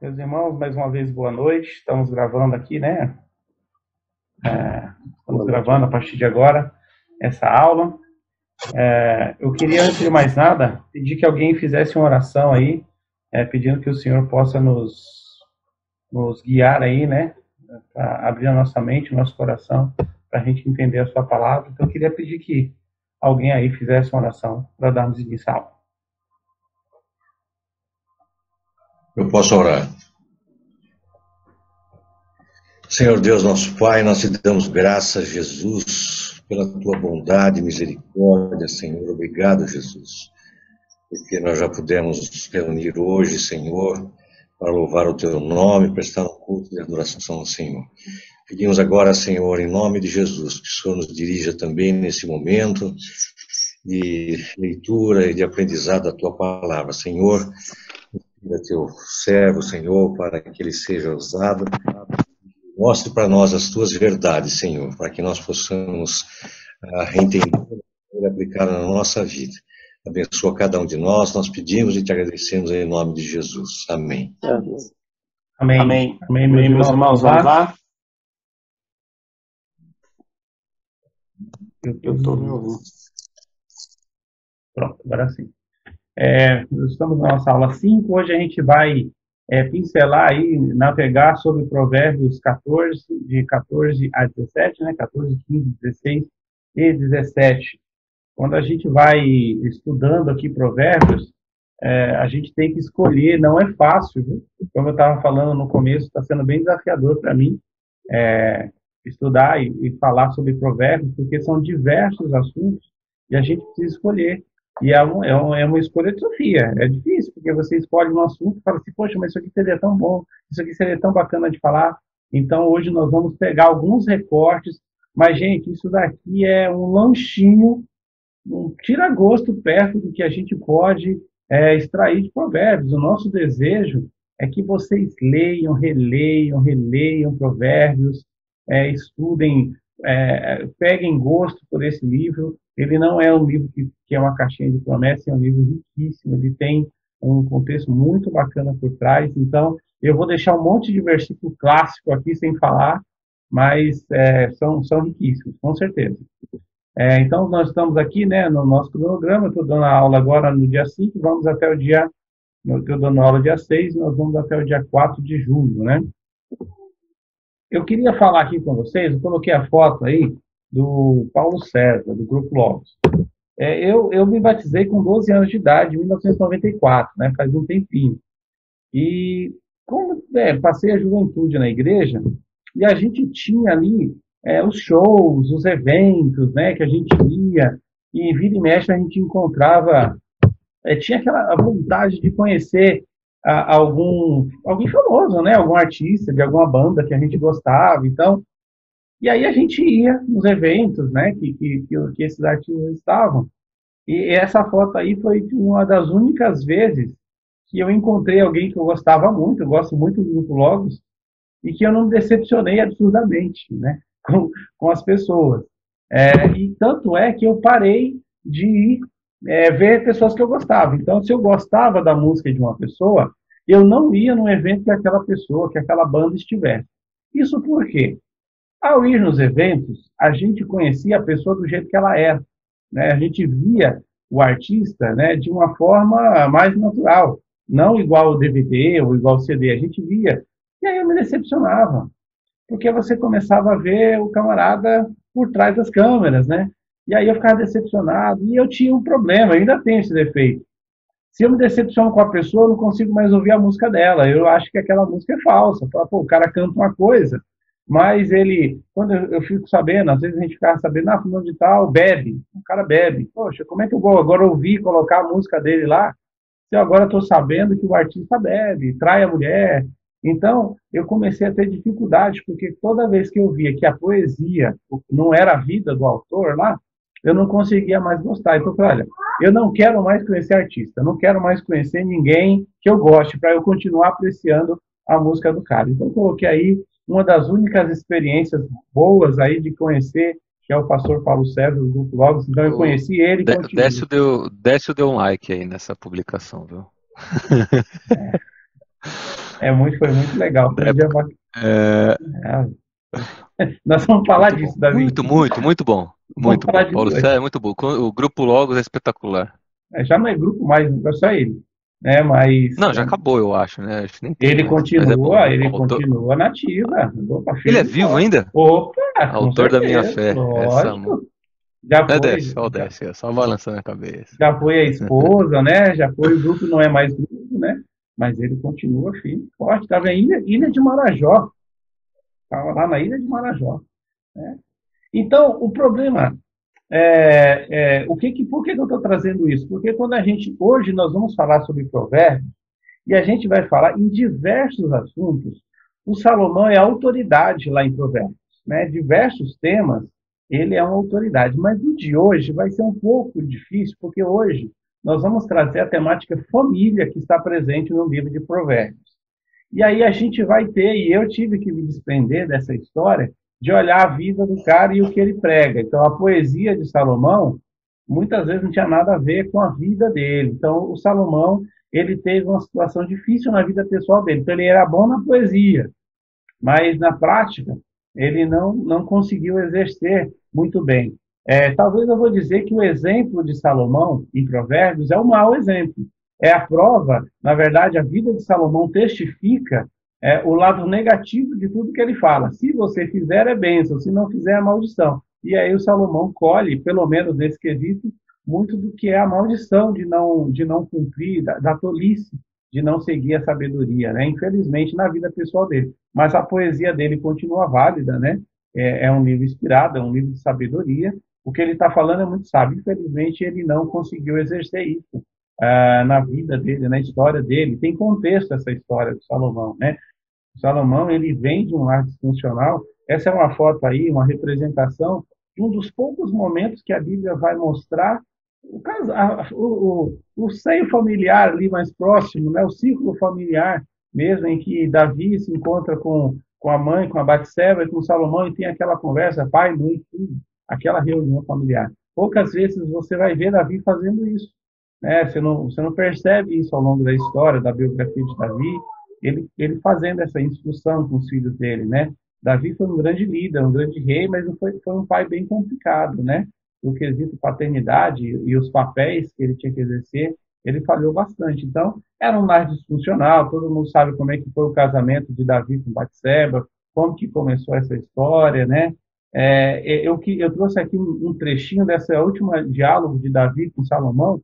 Meus irmãos, mais uma vez, boa noite. Estamos gravando aqui, né? Estamos gravando a partir de agora essa aula. Eu queria, antes de mais nada, pedir que alguém fizesse uma oração aí, pedindo que o Senhor possa nos guiar aí, né? Para abrir a nossa mente, o nosso coração, para a gente entender a sua palavra. Então, eu queria pedir que alguém aí fizesse uma oração para darmos início à aula. Eu posso orar. Senhor Deus, nosso Pai, nós te damos graças, Jesus, pela tua bondade e misericórdia, Senhor. Obrigado, Jesus, porque nós já pudemos nos reunir hoje, Senhor, para louvar o teu nome, prestar um culto de adoração ao Senhor. Pedimos agora, Senhor, em nome de Jesus, que o Senhor nos dirija também nesse momento de leitura e de aprendizado da tua palavra. Senhor, inspira teu servo, Senhor, para que ele seja usado. Mostre para nós as tuas verdades, Senhor, para que nós possamos entender e aplicar na nossa vida. Abençoa cada um de nós pedimos e te agradecemos em nome de Jesus. Amém. Amém. Amém. Amém, Meus irmãos, vamos lá? Eu estou me ouvindo. Pronto, agora sim. Estamos na nossa aula 5. Hoje a gente vai pincelar aí, navegar sobre Provérbios 14, de 14 a 17, né? 14, 15, 16 e 17. Quando a gente vai estudando aqui Provérbios, a gente tem que escolher, não é fácil, viu? Como eu estava falando no começo, está sendo bem desafiador para mim estudar e falar sobre Provérbios, porque são diversos assuntos e a gente precisa escolher. E é uma escolha de Sofia. É difícil, porque você escolhe um assunto e fala assim, poxa, mas isso aqui seria tão bom, isso aqui seria tão bacana de falar. Então, hoje nós vamos pegar alguns recortes, mas, gente, isso daqui é um lanchinho, um tira-gosto perto do que a gente pode extrair de Provérbios. O nosso desejo é que vocês leiam, releiam Provérbios, estudem, peguem gosto por esse livro. Ele não é um livro que é uma caixinha de promessas, é um livro riquíssimo, ele tem um contexto muito bacana por trás. Então, eu vou deixar um monte de versículo clássico aqui sem falar, mas são riquíssimos, com certeza. Então, nós estamos aqui, né, no nosso cronograma. Eu estou dando a aula agora no dia 5, vamos até o dia... Eu estou dando aula dia 6, nós vamos até o dia 4 de julho, né? Eu queria falar aqui com vocês, eu coloquei a foto aí do Paulo César, do Grupo Logos. Eu me batizei com 12 anos de idade, em 1994, né, faz um tempinho. E passei a juventude na igreja, e a gente tinha ali os shows, os eventos, né, que a gente ia, e vira e mexe a gente encontrava, tinha aquela vontade de conhecer alguém famoso, né, algum artista de alguma banda que a gente gostava, então... E aí a gente ia nos eventos, né, que esses artistas estavam. E essa foto aí foi uma das únicas vezes que eu encontrei alguém que eu gostava muito, eu gosto muito do Grupo Logos, e que eu não me decepcionei absurdamente, né, com as pessoas. E tanto é que eu parei de ir ver pessoas que eu gostava. Então, se eu gostava da música de uma pessoa, eu não ia no evento que aquela pessoa, que aquela banda estivesse. Isso por quê? Ao ir nos eventos, a gente conhecia a pessoa do jeito que ela era, né? A gente via o artista, né, de uma forma mais natural, não igual o DVD ou igual o CD, a gente via. E aí eu me decepcionava, porque você começava a ver o camarada por trás das câmeras, né? E aí eu ficava decepcionado, e eu tinha um problema, eu ainda tenho esse defeito. Se eu me decepciono com a pessoa, eu não consigo mais ouvir a música dela, eu acho que aquela música é falsa. Pô, o cara canta uma coisa, mas ele, quando eu fico sabendo, às vezes a gente fica sabendo, fulano de tal, bebe, o cara bebe. Poxa, como é que eu vou agora ouvir, colocar a música dele lá, se eu agora estou sabendo que o artista bebe, trai a mulher? Então, eu comecei a ter dificuldade, porque toda vez que eu via que a poesia não era a vida do autor lá, eu não conseguia mais gostar. Então, eu falei, olha, eu não quero mais conhecer artista, não quero mais conhecer ninguém que eu goste, para eu continuar apreciando a música do cara. Então, eu coloquei aí uma das únicas experiências boas aí de conhecer, que é o pastor Paulo César do Grupo Logos. Então eu conheci ele e Décio deu um like aí nessa publicação, viu? Foi muito legal. Da Foi um dia época. bacana. É, Nós vamos falar muito bom. disso, Davi. Muito bom. Vamos Muito falar bom. disso Paulo hoje. César é muito bom. O Grupo Logos é espetacular. Já não é grupo mais, é só ele, né? Mas Não, já acabou, eu acho, né? Acho que nem tem ele mais. Mas é bom. continua, ele O autor... continua na ativa. Opa, Ele é firme e vivo forte. ainda? Opa, com Autor da minha certeza, fé. Essa, mano. lógico. Já É foi, desce, só desce, só balançando a cabeça. já foi a esposa, né? Já foi, o grupo não é mais grupo, né? Mas ele continua firme e forte. Estava em Ilha de Marajó. Estava lá na Ilha de Marajó, né? Então, o problema por que eu estou trazendo isso? Porque hoje nós vamos falar sobre provérbios e a gente vai falar em diversos assuntos. O Salomão é autoridade lá em provérbios, né? Diversos temas, ele é uma autoridade. Mas o de hoje vai ser um pouco difícil, porque hoje nós vamos trazer a temática família que está presente no livro de provérbios. E aí a gente vai ter, e eu tive que me desprender dessa história, de olhar a vida do cara e o que ele prega. Então, a poesia de Salomão, muitas vezes não tinha nada a ver com a vida dele. Então, o Salomão, ele teve uma situação difícil na vida pessoal dele. Então, ele era bom na poesia, mas na prática, ele não conseguiu exercer muito bem. Talvez eu vou dizer que o exemplo de Salomão em Provérbios é um mau exemplo. É a prova, na verdade, a vida de Salomão testifica o lado negativo de tudo que ele fala. Se você fizer, é bênção, se não fizer, é maldição. E aí o Salomão colhe, pelo menos nesse quesito, muito do que é a maldição de não cumprir, da tolice, de não seguir a sabedoria, né? Infelizmente, na vida pessoal dele. Mas a poesia dele continua válida, né? É um livro inspirado, é um livro de sabedoria. O que ele está falando é muito sábio. Infelizmente, ele não conseguiu exercer isso na vida dele, na história dele. Tem contexto essa história de Salomão, né? O Salomão, ele vem de um lar disfuncional. Essa é uma foto aí, uma representação de um dos poucos momentos que a Bíblia vai mostrar o seio familiar ali mais próximo, né? O círculo familiar mesmo, em que Davi se encontra com a mãe, com a Batseba e com Salomão e tem aquela conversa, pai, mãe, filho, aquela reunião familiar. Poucas vezes você vai ver Davi fazendo isso, né? Você não percebe isso ao longo da história, da biografia de Davi, ele fazendo essa instrução com os filhos dele, né? Davi foi um grande líder, um grande rei, mas foi um pai bem complicado, né? O quesito paternidade e os papéis que ele tinha que exercer, ele falhou bastante. Então, era um lar disfuncional, todo mundo sabe como é que foi o casamento de Davi com Batseba, como que começou essa história, né? Eu trouxe aqui um trechinho dessa última diálogo de Davi com Salomão,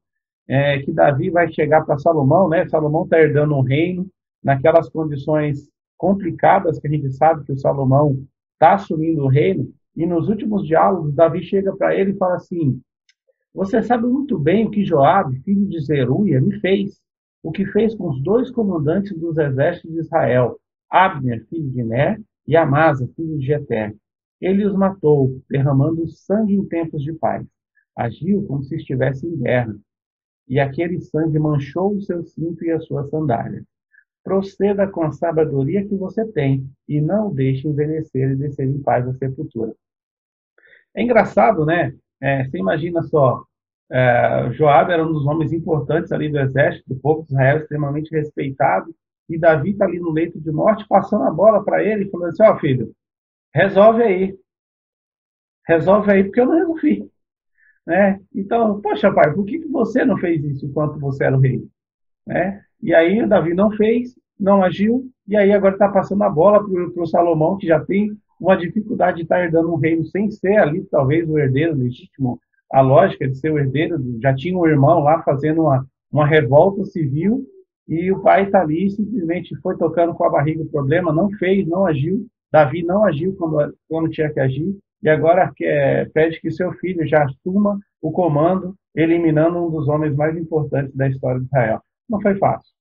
que Davi vai chegar para Salomão, né? Salomão está herdando um reino, naquelas condições complicadas que a gente sabe que o Salomão está assumindo o reino, e nos últimos diálogos, Davi chega para ele e fala assim: você sabe muito bem o que Joabe, filho de Zeruia, me fez, o que fez com os dois comandantes dos exércitos de Israel, Abner, filho de Ner, e Amasa, filho de Jeter. Ele os matou, derramando sangue em tempos de paz. Agiu como se estivesse em guerra, e aquele sangue manchou o seu cinto e a sua sandália. Proceda com a sabedoria que você tem, e não o deixe envelhecer e descer em paz à sepultura. É engraçado, né? Você imagina só, Joabe era um dos homens importantes ali do exército, do povo de Israel, extremamente respeitado, e Davi está ali no leito de morte, passando a bola para ele, falando assim: ó, filho, resolve aí, porque eu não resolvi, né? Então, poxa, pai, por que você não fez isso enquanto você era o rei? Né? E aí o Davi não fez, não agiu, e aí agora está passando a bola para o Salomão, que já tem uma dificuldade de estar herdando um reino sem ser ali, talvez, o herdeiro legítimo. A lógica de ser o herdeiro, já tinha um irmão lá fazendo uma revolta civil, e o pai está ali, simplesmente foi tocando com a barriga o problema, não fez, não agiu. Davi não agiu quando tinha que agir, e agora pede que seu filho já assuma o comando, eliminando um dos homens mais importantes da história de Israel. Não foi fácil,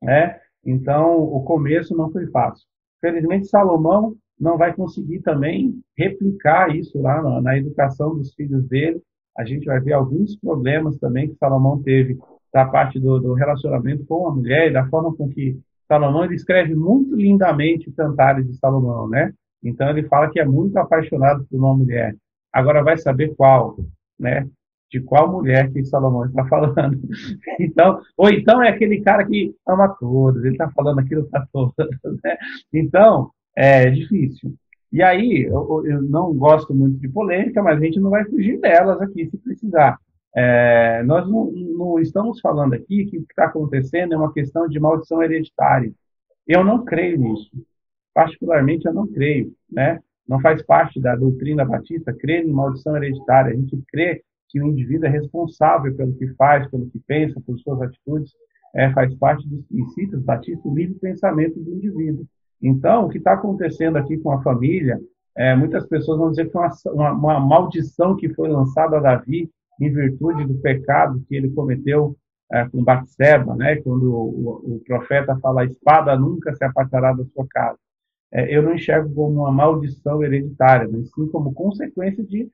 né? Então, o começo não foi fácil. Felizmente, Salomão não vai conseguir também replicar isso lá na educação dos filhos dele. A gente vai ver alguns problemas também que Salomão teve da parte do relacionamento com a mulher e da forma com que Salomão ele escreve muito lindamente o Cantares de Salomão, né? Então, ele fala que é muito apaixonado por uma mulher. Agora, vai saber qual, né? de qual mulher que Salomão está falando. Então, ou então é aquele cara que ama todos, ele está falando aquilo para todos, né? Então, é difícil. E aí, eu não gosto muito de polêmica, mas a gente não vai fugir delas aqui, se precisar. Nós não estamos falando aqui que o que está acontecendo é uma questão de maldição hereditária. Eu não creio nisso. Particularmente, eu não creio, né? Não faz parte da doutrina batista crer em maldição hereditária. A gente crê que o indivíduo é responsável pelo que faz, pelo que pensa, por suas atitudes. Faz parte dos princípios batistas, o livre pensamento do indivíduo. Então, o que está acontecendo aqui com a família, muitas pessoas vão dizer que foi uma maldição que foi lançada a Davi em virtude do pecado que ele cometeu com Batseba, né? Quando o profeta fala, a espada nunca se apartará da sua casa. Eu não enxergo como uma maldição hereditária, mas sim como consequência de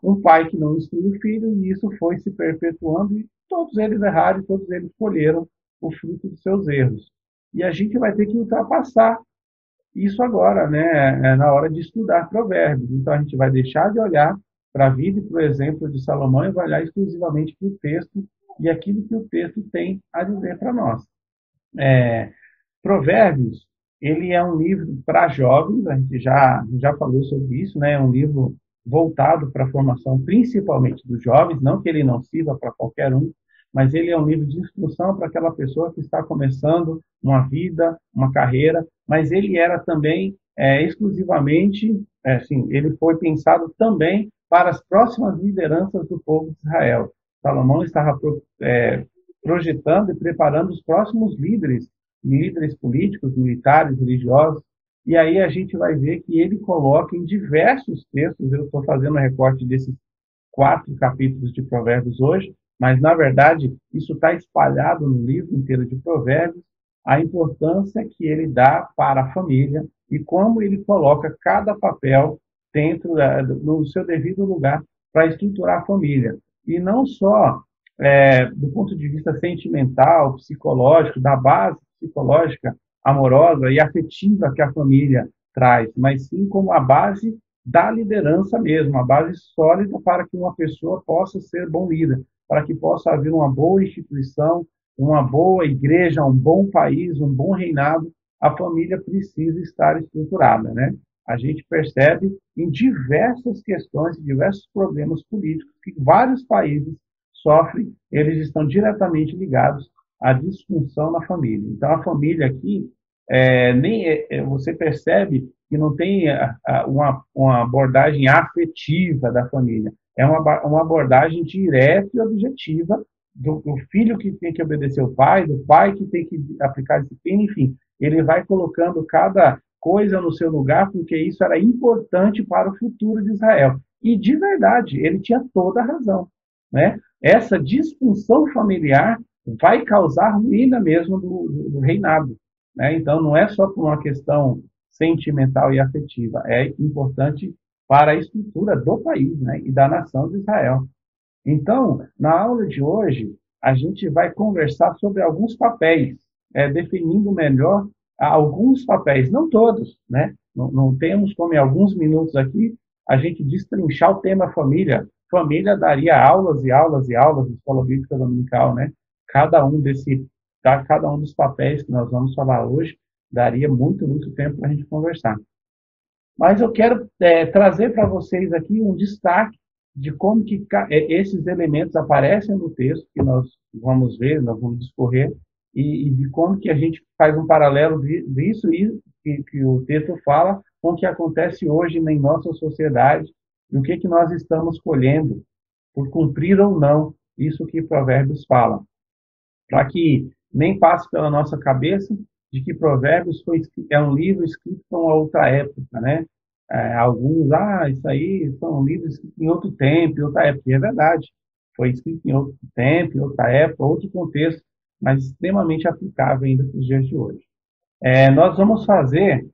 um pai que não instruiu o filho, e isso foi se perpetuando, e todos eles erraram, e todos eles colheram o fruto dos seus erros. E a gente vai ter que ultrapassar isso agora, né? Na hora de estudar provérbios. Então a gente vai deixar de olhar para a vida e para o exemplo de Salomão e vai olhar exclusivamente para o texto e aquilo que o texto tem a dizer para nós. Provérbios, ele é um livro para jovens, a gente já falou sobre isso, né? É um livro voltado para a formação principalmente dos jovens, não que ele não sirva para qualquer um, mas ele é um livro de instrução para aquela pessoa que está começando uma vida, uma carreira, mas ele era também exclusivamente, assim, ele foi pensado também para as próximas lideranças do povo de Israel. Salomão estava projetando e preparando os próximos líderes políticos, militares, religiosos, e aí a gente vai ver que ele coloca em diversos textos, eu estou fazendo um recorte desses 4 capítulos de Provérbios hoje, mas, na verdade, isso está espalhado no livro inteiro de Provérbios, a importância que ele dá para a família e como ele coloca cada papel dentro no seu devido lugar para estruturar a família. E não só do ponto de vista sentimental, psicológico, da base psicológica, amorosa e afetiva que a família traz, mas sim como a base da liderança mesmo, a base sólida para que uma pessoa possa ser bom líder, para que possa haver uma boa instituição, uma boa igreja, um bom país, um bom reinado, a família precisa estar estruturada, né? A gente percebe em diversas questões, diversos problemas políticos que vários países sofrem, eles estão diretamente ligados à disfunção na família. Então, a família aqui, você percebe que não tem uma abordagem afetiva da família, é uma abordagem direta e objetiva do filho que tem que obedecer ao pai, do pai que tem que aplicar disciplina, enfim, ele vai colocando cada coisa no seu lugar, porque isso era importante para o futuro de Israel. E, de verdade, ele tinha toda a razão, né? Essa disfunção familiar vai causar ruína mesmo do reinado, né? Então, não é só por uma questão sentimental e afetiva, é importante para a estrutura do país, né? E da nação de Israel. Então, na aula de hoje, a gente vai conversar sobre alguns papéis, definindo melhor alguns papéis, não todos, né? Não temos como em alguns minutos aqui a gente destrinchar o tema família. Família daria aulas e aulas e aulas de escola bíblica dominical, né? Cada um dos papéis que nós vamos falar hoje daria muito, muito tempo para a gente conversar. Mas eu quero trazer para vocês aqui um destaque de como que esses elementos aparecem no texto que nós vamos ver, nós vamos discorrer, e de como que a gente faz um paralelo disso que o texto fala com o que acontece hoje em nossa sociedade e o que nós estamos colhendo por cumprir ou não isso que Provérbios fala. Para que nem passe pela nossa cabeça de que Provérbios é um livro escrito em outra época, né? Alguns, isso aí são livros escritos em outro tempo, em outra época. E é verdade, foi escrito em outro tempo, em outra época, outro contexto, mas extremamente aplicável ainda para os dias de hoje. Nós vamos fazer,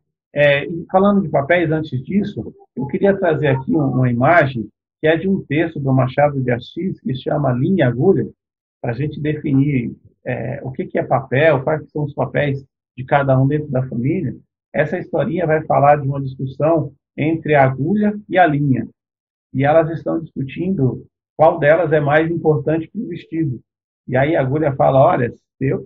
falando de papéis antes disso, eu queria trazer aqui uma imagem que é de um texto do Machado de Assis, que se chama Linha e Agulha, para a gente definir o que é papel, quais são os papéis de cada um dentro da família. Essa historinha vai falar de uma discussão entre a agulha e a linha. E elas estão discutindo qual delas é mais importante para o vestido. E aí a agulha fala, olha, eu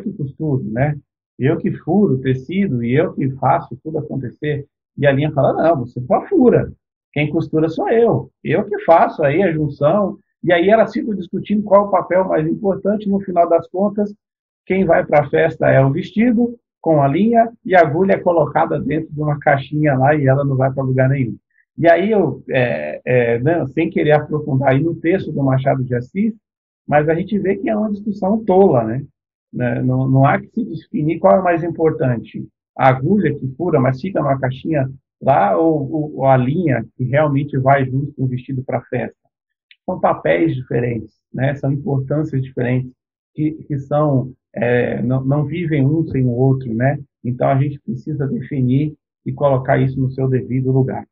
que costuro, né? Eu que furo o tecido e eu que faço tudo acontecer. E a linha fala, não, você só fura. Quem costura sou eu que faço aí a junção. E aí elas ficam discutindo qual o papel mais importante. No final das contas, quem vai para a festa é o vestido, com a linha, e a agulha é colocada dentro de uma caixinha lá e ela não vai para lugar nenhum. E aí eu, né, sem querer aprofundar aí no texto do Machado de Assis, mas a gente vê que é uma discussão tola, né? Não há que se definir qual é mais importante, a agulha que fura, mas fica numa caixinha lá, ou a linha que realmente vai junto com o vestido para a festa. São papéis diferentes, né? São importâncias diferentes, que são, não vivem um sem o outro, né? Então a gente precisa definir e colocar isso no seu devido lugar.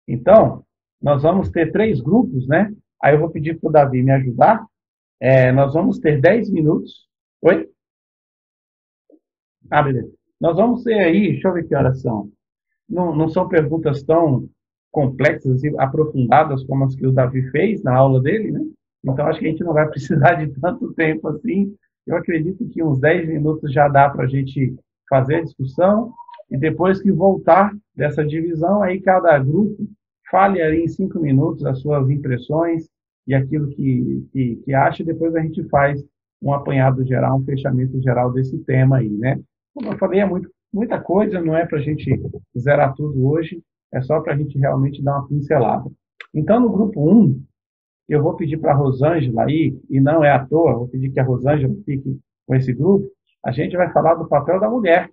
Então, nós vamos ter 3 grupos, né? Aí eu vou pedir para o Davi me ajudar. Nós vamos ter 10 minutos. Oi? Ah, beleza. Nós vamos ter aí, deixa eu ver que horas são. Não são perguntas tão complexas e aprofundadas como as que o Davi fez na aula dele, né? Então, acho que a gente não vai precisar de tanto tempo assim. Eu acredito que uns 10 minutos já dá para a gente fazer a discussão e depois que voltar dessa divisão, aí cada grupo fale aí em 5 minutos as suas impressões e aquilo que acha, e depois a gente faz um apanhado geral, um fechamento geral desse tema aí, né? Como eu falei, é muita coisa, não é para a gente zerar tudo hoje, é só para a gente realmente dar uma pincelada. Então, no grupo 1, eu vou pedir para a Rosângela aí, e não é à toa, vou pedir que a Rosângela fique com esse grupo, a gente vai falar do papel da mulher,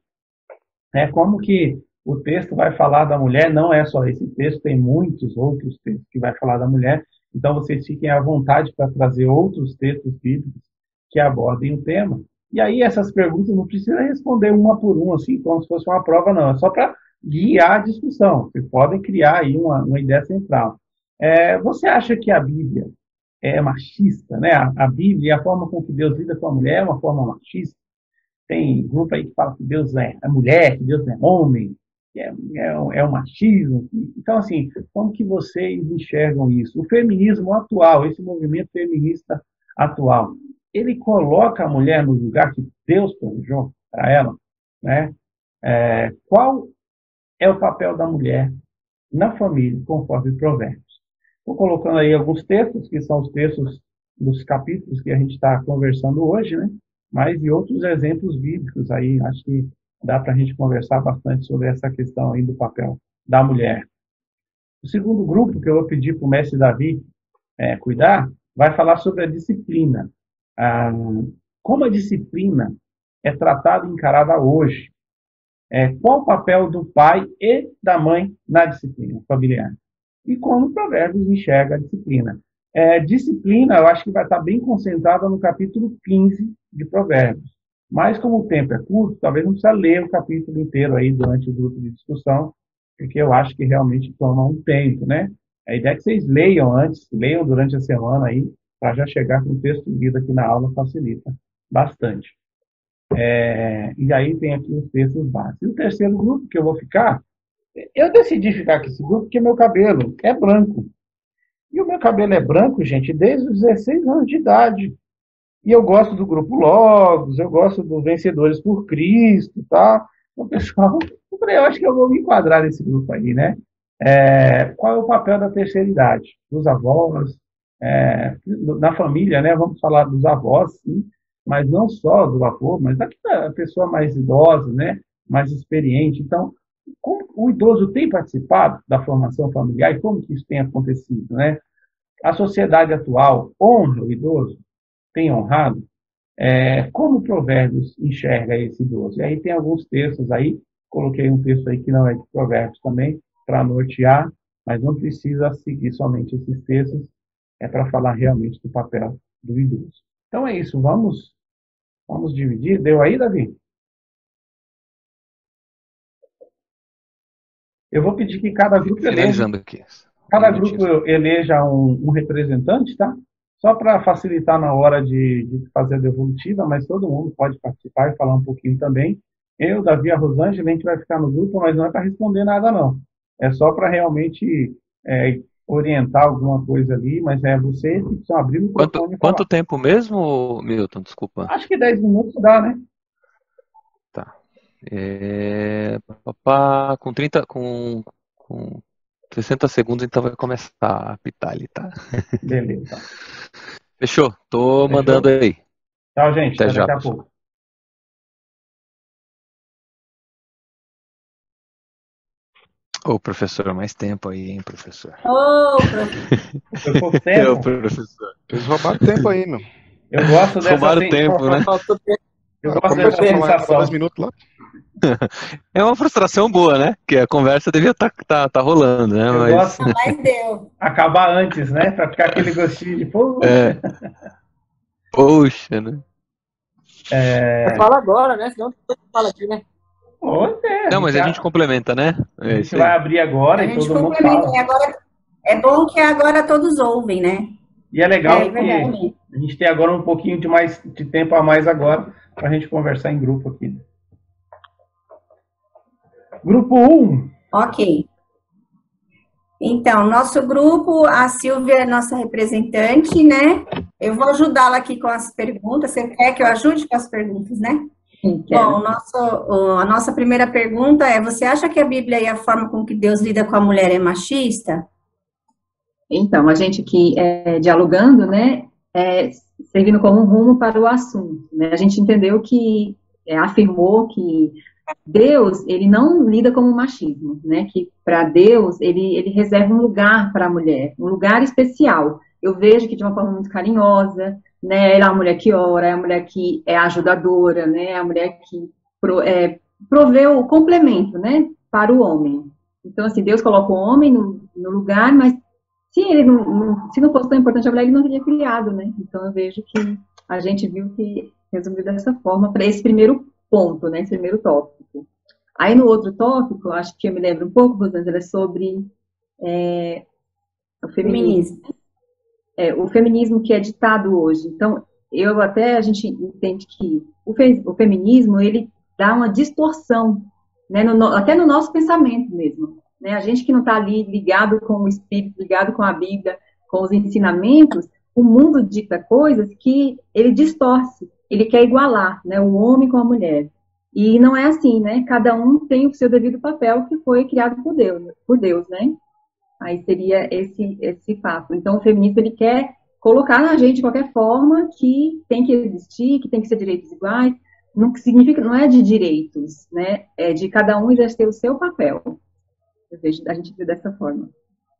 né? Como que o texto vai falar da mulher, não é só esse texto, tem muitos outros textos que vai falar da mulher, então vocês fiquem à vontade para trazer outros textos bíblicos que abordem o tema. E aí essas perguntas não precisa responder uma por uma, assim, como se fosse uma prova, não. É só para guiar a discussão. Vocês podem criar aí uma ideia central. Você acha que a Bíblia é machista, né? A Bíblia, a forma com que Deus lida com a mulher é uma forma machista? Tem grupo aí que fala que Deus é mulher, que Deus é homem, que é um machismo. Então, assim, como que vocês enxergam isso? O feminismo atual, esse movimento feminista atual, ele coloca a mulher no lugar que Deus planejou para ela, né? Qual é o papel da mulher na família, conforme Provérbios? Estou colocando aí alguns textos, que são os textos dos capítulos que a gente está conversando hoje, né? Mas e outros exemplos bíblicos aí, acho que dá para a gente conversar bastante sobre essa questão aí do papel da mulher. O segundo grupo, que eu vou pedir para o mestre Davi cuidar, vai falar sobre a disciplina. Como a disciplina é tratada e encarada hoje. Qual o papel do pai e da mãe na disciplina familiar? E como o Provérbios enxerga a disciplina. Disciplina, eu acho que vai estar bem concentrada no capítulo 15 de Provérbios. Mas como o tempo é curto, talvez não precisa ler o capítulo inteiro aí durante o grupo de discussão, porque eu acho que realmente toma um tempo, né? A ideia é que vocês leiam antes, leiam durante a semana aí, para já chegar com o texto lido aqui na aula, facilita bastante. E aí tem aqui os textos básicos. E o terceiro grupo que eu vou ficar, eu decidi ficar com esse grupo porque meu cabelo é branco. E o meu cabelo é branco, gente, desde os 16 anos de idade. E eu gosto do grupo Logos, eu gosto do Vencedores por Cristo, tá? Então, pessoal, eu acho que eu vou me enquadrar nesse grupo aí, né? Qual é o papel da terceira idade? Dos avós, na família, né? Vamos falar dos avós, sim, mas não só do avô, mas da pessoa mais idosa, né? Mais experiente. Então, como o idoso tem participado da formação familiar e como que isso tem acontecido, né? A sociedade atual honra o idoso? Tem honrado? Como Provérbios enxerga esse idoso? E aí tem alguns textos aí, coloquei um texto aí que não é de Provérbios também, para nortear, mas não precisa seguir somente esses textos, para falar realmente do papel do idoso. Então é isso, vamos dividir. Deu aí, Davi? Eu vou pedir que cada grupo eleja um representante, tá? Só para facilitar na hora de fazer a devolutiva, mas todo mundo pode participar e falar um pouquinho também. Eu, Davi e a Rosângela, a gente vai ficar no grupo, mas não é para responder nada, não. É só para realmente orientar alguma coisa ali, mas é você que precisa abrir o microfone e falar. Quanto tempo mesmo, Milton? Desculpa. Acho que 10 minutos dá, né? Tá. Com 60 segundos, então vai começar a apitar ali, tá? Beleza. Fechou? Tô Fechou? mandando aí. Tchau, gente. Até Até já, daqui a pessoal. pouco. Ô, professor, mais tempo aí, hein, professor? Ô, professor. Foi pouco Ô, tempo? professor. Eles roubaram tempo aí, meu. Eu gosto dessa Roubaram assim. tempo, né? Eu gosto Começa dessa a falar sensação. 10 minutos lá. É uma frustração boa, né? Que a conversa devia tá rolando, né? Eu Mas gosto de Mas deu. acabar antes, né? Pra ficar aquele gostinho de poxa. poxa, né? Fala agora, né? Senão todo mundo fala aqui, né? Não, mas a gente complementa, né? A gente vai abrir agora A e gente todo mundo complementa. fala. E agora, é bom que agora todos ouvem, né? E é legal É verdade. que a gente tem agora um pouquinho de tempo a mais agora para a gente conversar em grupo aqui. Grupo 1. Ok. Então, nosso grupo, a Silvia é nossa representante, né? Eu vou ajudá-la aqui com as perguntas. Você quer que eu ajude com as perguntas, né? Sim, quero. Bom, a nossa primeira pergunta é: você acha que a Bíblia e a forma com que Deus lida com a mulher é machista? Então, a gente aqui dialogando, né, servindo como um rumo para o assunto, né, a gente entendeu que, afirmou que Deus, ele não lida como machismo, né, que para Deus, ele reserva um lugar para a mulher, um lugar especial. Eu vejo que de uma forma muito carinhosa, né, ela é a mulher que ora, é a mulher que é ajudadora, né, é a mulher que provê o complemento, né, para o homem. Então, assim, Deus coloca o homem no lugar, mas se ele se não fosse tão importante a mulher, ele não teria criado, né? Então eu vejo que a gente viu que resumiu dessa forma para esse primeiro ponto, né? Esse primeiro tópico. Aí no outro tópico, acho que eu me lembro um pouco, Rosângela, é sobre o feminismo. O feminismo que é ditado hoje. Então, a gente entende que o feminismo, ele dá uma distorção, né? Até no nosso pensamento mesmo. Né, a gente que não está ali ligado com o Espírito, ligado com a Bíblia, com os ensinamentos, o mundo dita coisas que ele distorce, ele quer igualar, né, o homem com a mulher. E não é assim, né? Cada um tem o seu devido papel que foi criado por Deus, né? Aí seria esse fato. Então, o feminismo, ele quer colocar na gente, de qualquer forma, que tem que existir, que tem que ser direitos iguais. Não significa, não é de direitos, né? É de cada um exercer o seu papel. A gente viu dessa forma.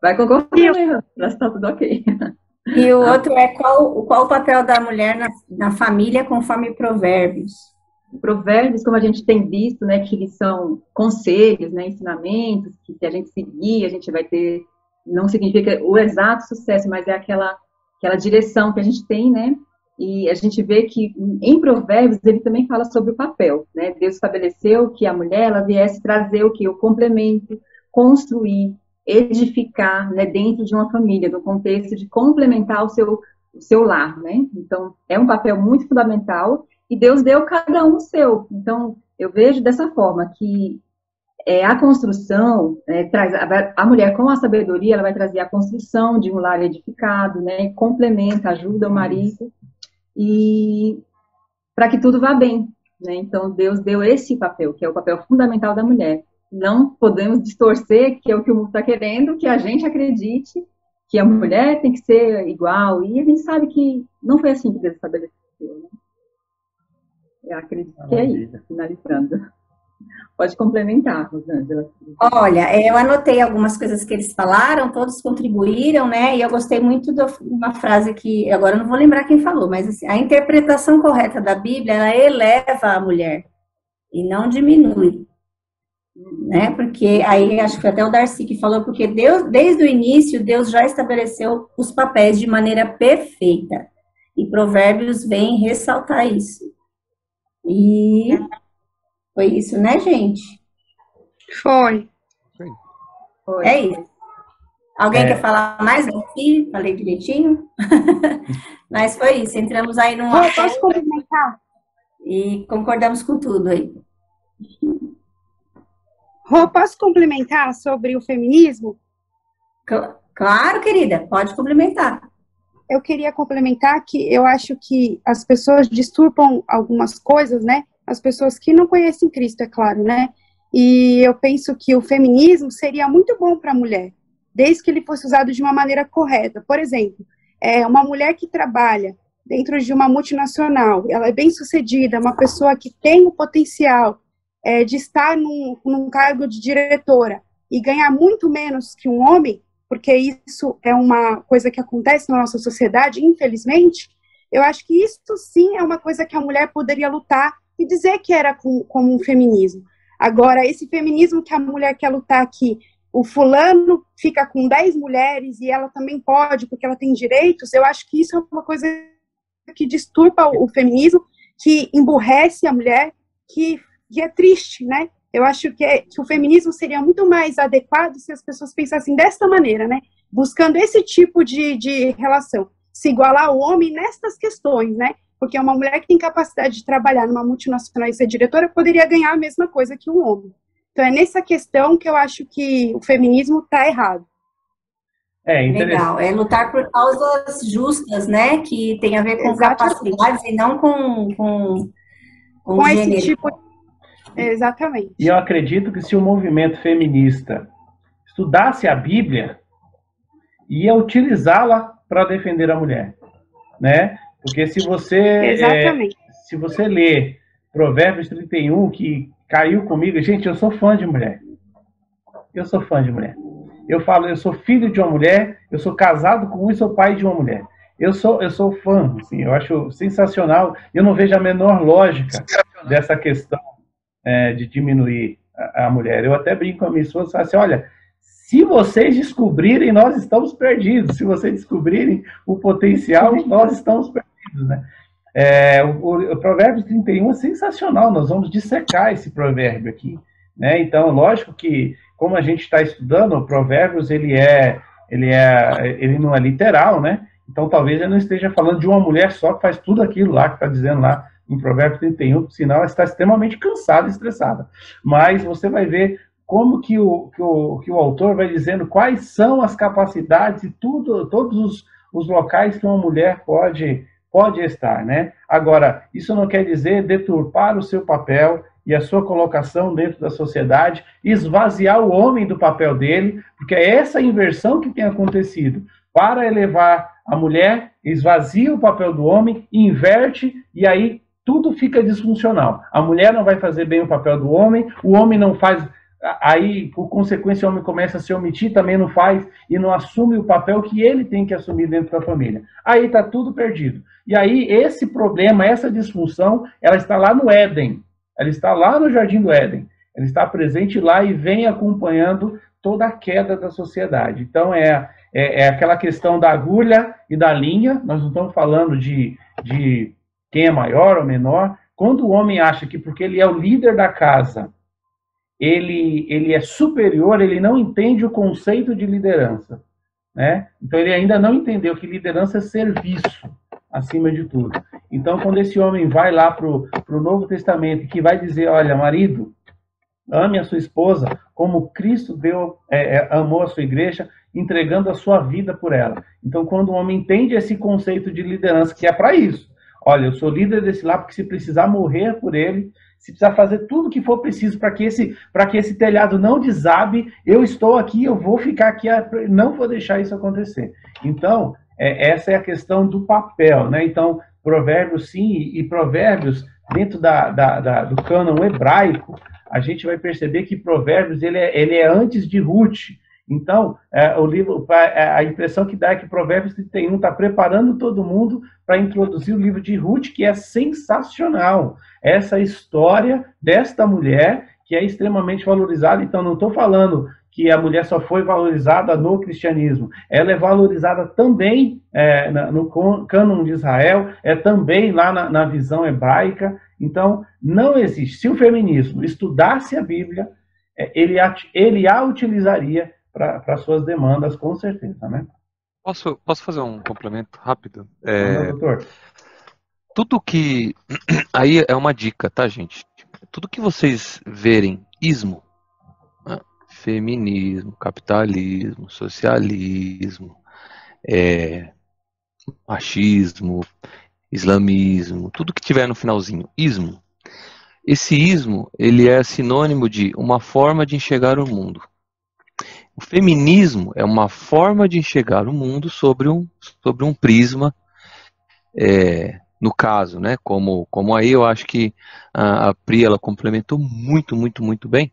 Vai concordar, né? Está tudo ok. E o outro é qual o papel da mulher na família conforme Provérbios? Provérbios, como a gente tem visto, né, que eles são conselhos, né, ensinamentos, que se a gente seguir, a gente vai ter, não significa o exato sucesso, mas é aquela direção que a gente tem, né? E a gente vê que em Provérbios ele também fala sobre o papel, né? Deus estabeleceu que a mulher ela viesse trazer o que? O complemento, construir, edificar, né, dentro de uma família, no contexto de complementar o seu lar, né? Então, é um papel muito fundamental e Deus deu cada um o seu. Então, eu vejo dessa forma que a construção traz a mulher com a sabedoria, ela vai trazer a construção de um lar edificado, né? Complementa, ajuda o marido e para que tudo vá bem, né? Então, Deus deu esse papel, que é o papel fundamental da mulher. Não podemos distorcer, que é o que o mundo está querendo, que a gente acredite que a mulher tem que ser igual, e a gente sabe que não foi assim que Deus estabeleceu, né? Eu acredito que é isso, finalizando. Pode complementar, Rosângela. Olha, eu anotei algumas coisas que eles falaram, todos contribuíram, né? E eu gostei muito de uma frase que, agora eu não vou lembrar quem falou, mas assim, a interpretação correta da Bíblia, ela eleva a mulher e não diminui. Né? Porque aí acho que foi até o Darcy que falou, porque Deus, desde o início, Deus já estabeleceu os papéis de maneira perfeita. E Provérbios vem ressaltar isso. E foi isso, né, gente? Foi. É isso. Alguém quer falar mais? Darcy? Falei direitinho? Mas foi isso. Entramos aí num Posso complementar? E concordamos com tudo aí. Posso complementar sobre o feminismo? Claro, querida, pode complementar. Eu queria complementar que eu acho que as pessoas disturpam algumas coisas, né? As pessoas que não conhecem Cristo, é claro, né? E eu penso que o feminismo seria muito bom para a mulher, desde que ele fosse usado de uma maneira correta. Por exemplo, uma mulher que trabalha dentro de uma multinacional, ela é bem-sucedida, uma pessoa que tem o potencial de estar num cargo de diretora e ganhar muito menos que um homem, porque isso é uma coisa que acontece na nossa sociedade, infelizmente, eu acho que isso sim é uma coisa que a mulher poderia lutar e dizer que era como um feminismo. Agora, esse feminismo que a mulher quer lutar aqui, o fulano fica com 10 mulheres e ela também pode, porque ela tem direitos, eu acho que isso é uma coisa que disturba o feminismo, que emburrece a mulher, que é triste, né? Eu acho que o feminismo seria muito mais adequado se as pessoas pensassem desta maneira, né? Buscando esse tipo de relação, se igualar ao homem nestas questões, né? Porque uma mulher que tem capacidade de trabalhar numa multinacional e ser diretora poderia ganhar a mesma coisa que um homem. Então é nessa questão que eu acho que o feminismo está errado. Legal, é lutar por causas justas, né? Que tem a ver com capacidades e não com gênero. Esse tipo. Exatamente. E eu acredito que se o movimento feminista estudasse a Bíblia, ia utilizá-la para defender a mulher, né? Porque se você lê Provérbios 31, que caiu comigo, gente, eu sou fã de mulher. Eu sou fã de mulher. Eu falo, eu sou filho de uma mulher, eu sou casado com um e sou pai de uma mulher. Eu sou fã, assim, eu acho sensacional. Eu não vejo a menor lógica dessa questão de diminuir a mulher. Eu até brinco com a minha esposa e falo assim, olha, se vocês descobrirem, nós estamos perdidos. Se vocês descobrirem o potencial, nós estamos perdidos, né? O Provérbios 31 é sensacional, nós vamos dissecar esse provérbio aqui, né? Então, lógico que, como a gente está estudando, o Provérbios, ele não é literal, né? Então, talvez ele não esteja falando de uma mulher só que faz tudo aquilo lá que está dizendo lá em Provérbios 31, por sinal, ela está extremamente cansada e estressada. Mas você vai ver como que o autor vai dizendo quais são as capacidades e todos os locais que uma mulher pode estar, né? Agora, isso não quer dizer deturpar o seu papel e a sua colocação dentro da sociedade, esvaziar o homem do papel dele, porque é essa inversão que tem acontecido. Para elevar a mulher, esvazia o papel do homem, inverte, e aí tudo fica disfuncional. A mulher não vai fazer bem o papel do homem, o homem não faz, aí, por consequência, o homem começa a se omitir, também não faz, e não assume o papel que ele tem que assumir dentro da família. Aí está tudo perdido. E aí, esse problema, essa disfunção, ela está lá no Éden. Ela está lá no Jardim do Éden. Ela está presente lá e vem acompanhando toda a queda da sociedade. Então, é aquela questão da agulha e da linha. Nós não estamos falando de quem é maior ou menor. Quando o homem acha que porque ele é o líder da casa, ele é superior, ele não entende o conceito de liderança, né? Então, ele ainda não entendeu que liderança é serviço, acima de tudo. Então, quando esse homem vai lá para o Novo Testamento, que vai dizer, olha, marido, ame a sua esposa como Cristo amou a sua igreja, entregando a sua vida por ela. Então, quando o homem entende esse conceito de liderança, que é para isso, olha, eu sou líder desse lá porque se precisar morrer por ele, se precisar fazer tudo o que for preciso para que esse telhado não desabe, eu estou aqui, eu vou ficar aqui, não vou deixar isso acontecer. Então, essa é a questão do papel, né? Então, Provérbios sim, e Provérbios, dentro do cânon hebraico, a gente vai perceber que Provérbios ele é antes de Ruth. Então, o livro, a impressão que dá é que Provérbios 31 está preparando todo mundo para introduzir o livro de Ruth, que é sensacional. Essa história desta mulher que é extremamente valorizada. Então, não estou falando que a mulher só foi valorizada no cristianismo. Ela é valorizada também no cânon de Israel, também lá na visão hebraica. Então, não existe. Se o feminismo estudasse a Bíblia, ele a utilizaria para suas demandas, com certeza, né? Posso fazer um complemento rápido? Doutor. Tudo que... Aí é uma dica, tá, gente? Tudo que vocês verem ismo, né? feminismo, capitalismo, socialismo, machismo, islamismo, tudo que tiver no finalzinho, ismo. Esse ismo, ele é sinônimo de uma forma de enxergar o mundo. O feminismo é uma forma de enxergar o mundo sobre um prisma, no caso, né, como aí eu acho que a Pri, ela complementou muito, muito, muito bem,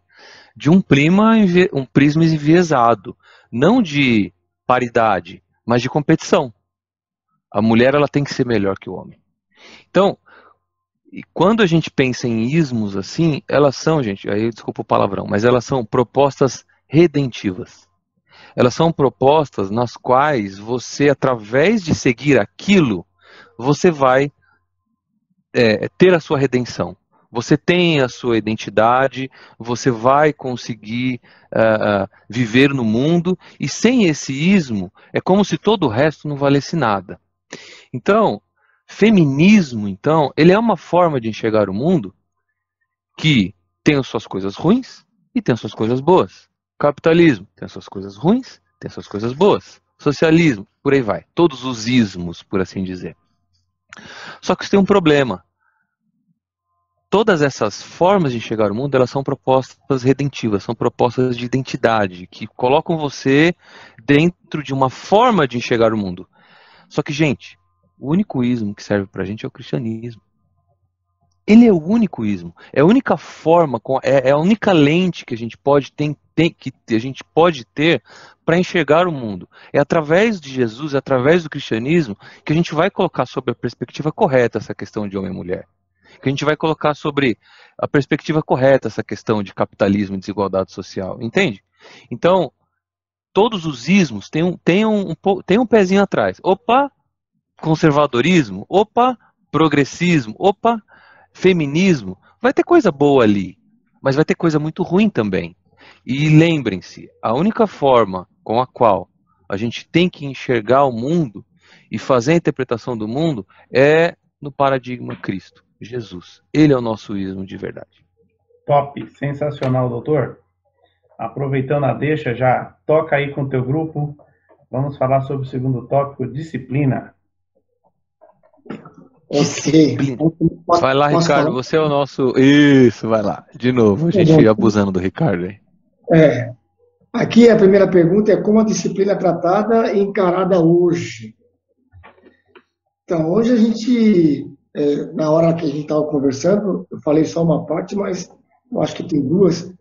de um prisma enviesado, não de paridade, mas de competição. A mulher, ela tem que ser melhor que o homem. Então, e quando a gente pensa em ismos assim, elas são, gente, aí desculpa o palavrão, mas elas são propostas redentivas. Elas são propostas nas quais você, através de seguir aquilo, você vai ter a sua redenção. Você tem a sua identidade, você vai conseguir viver no mundo, e sem esse ismo, é como se todo o resto não valesse nada. Então, feminismo, então, ele é uma forma de enxergar o mundo que tem as suas coisas ruins e tem as suas coisas boas. Capitalismo tem as suas coisas ruins, tem as suas coisas boas. Socialismo, por aí vai. Todos os ismos, por assim dizer. Só que isso tem um problema. Todas essas formas de enxergar o mundo, elas são propostas redentivas, são propostas de identidade, que colocam você dentro de uma forma de enxergar o mundo. Só que, gente, o único ismo que serve pra gente é o cristianismo. Ele é o único ismo. É a única forma, é a única lente que a gente pode ter para enxergar o mundo. É através de Jesus, é através do cristianismo, que a gente vai colocar sobre a perspectiva correta essa questão de homem e mulher. Que a gente vai colocar sobre a perspectiva correta essa questão de capitalismo e desigualdade social. Entende? Então, todos os ismos têm um pezinho atrás. Opa, conservadorismo. Opa, progressismo. Opa, feminismo. Vai ter coisa boa ali, mas vai ter coisa muito ruim também. E lembrem-se, a única forma com a qual a gente tem que enxergar o mundo e fazer a interpretação do mundo é no paradigma Cristo, Jesus. Ele é o nosso ismo de verdade. Top, sensacional, doutor. Aproveitando a deixa, já toca aí com o teu grupo. Vamos falar sobre o segundo tópico, disciplina. Disciplina. Vai lá, Ricardo, você é o nosso... Isso, vai lá. De novo, a gente abusando do Ricardo aí. Aqui a primeira pergunta é como a disciplina é tratada e encarada hoje. Então, hoje a gente, na hora que a gente estava conversando, eu falei só uma parte, mas eu acho que tem duas.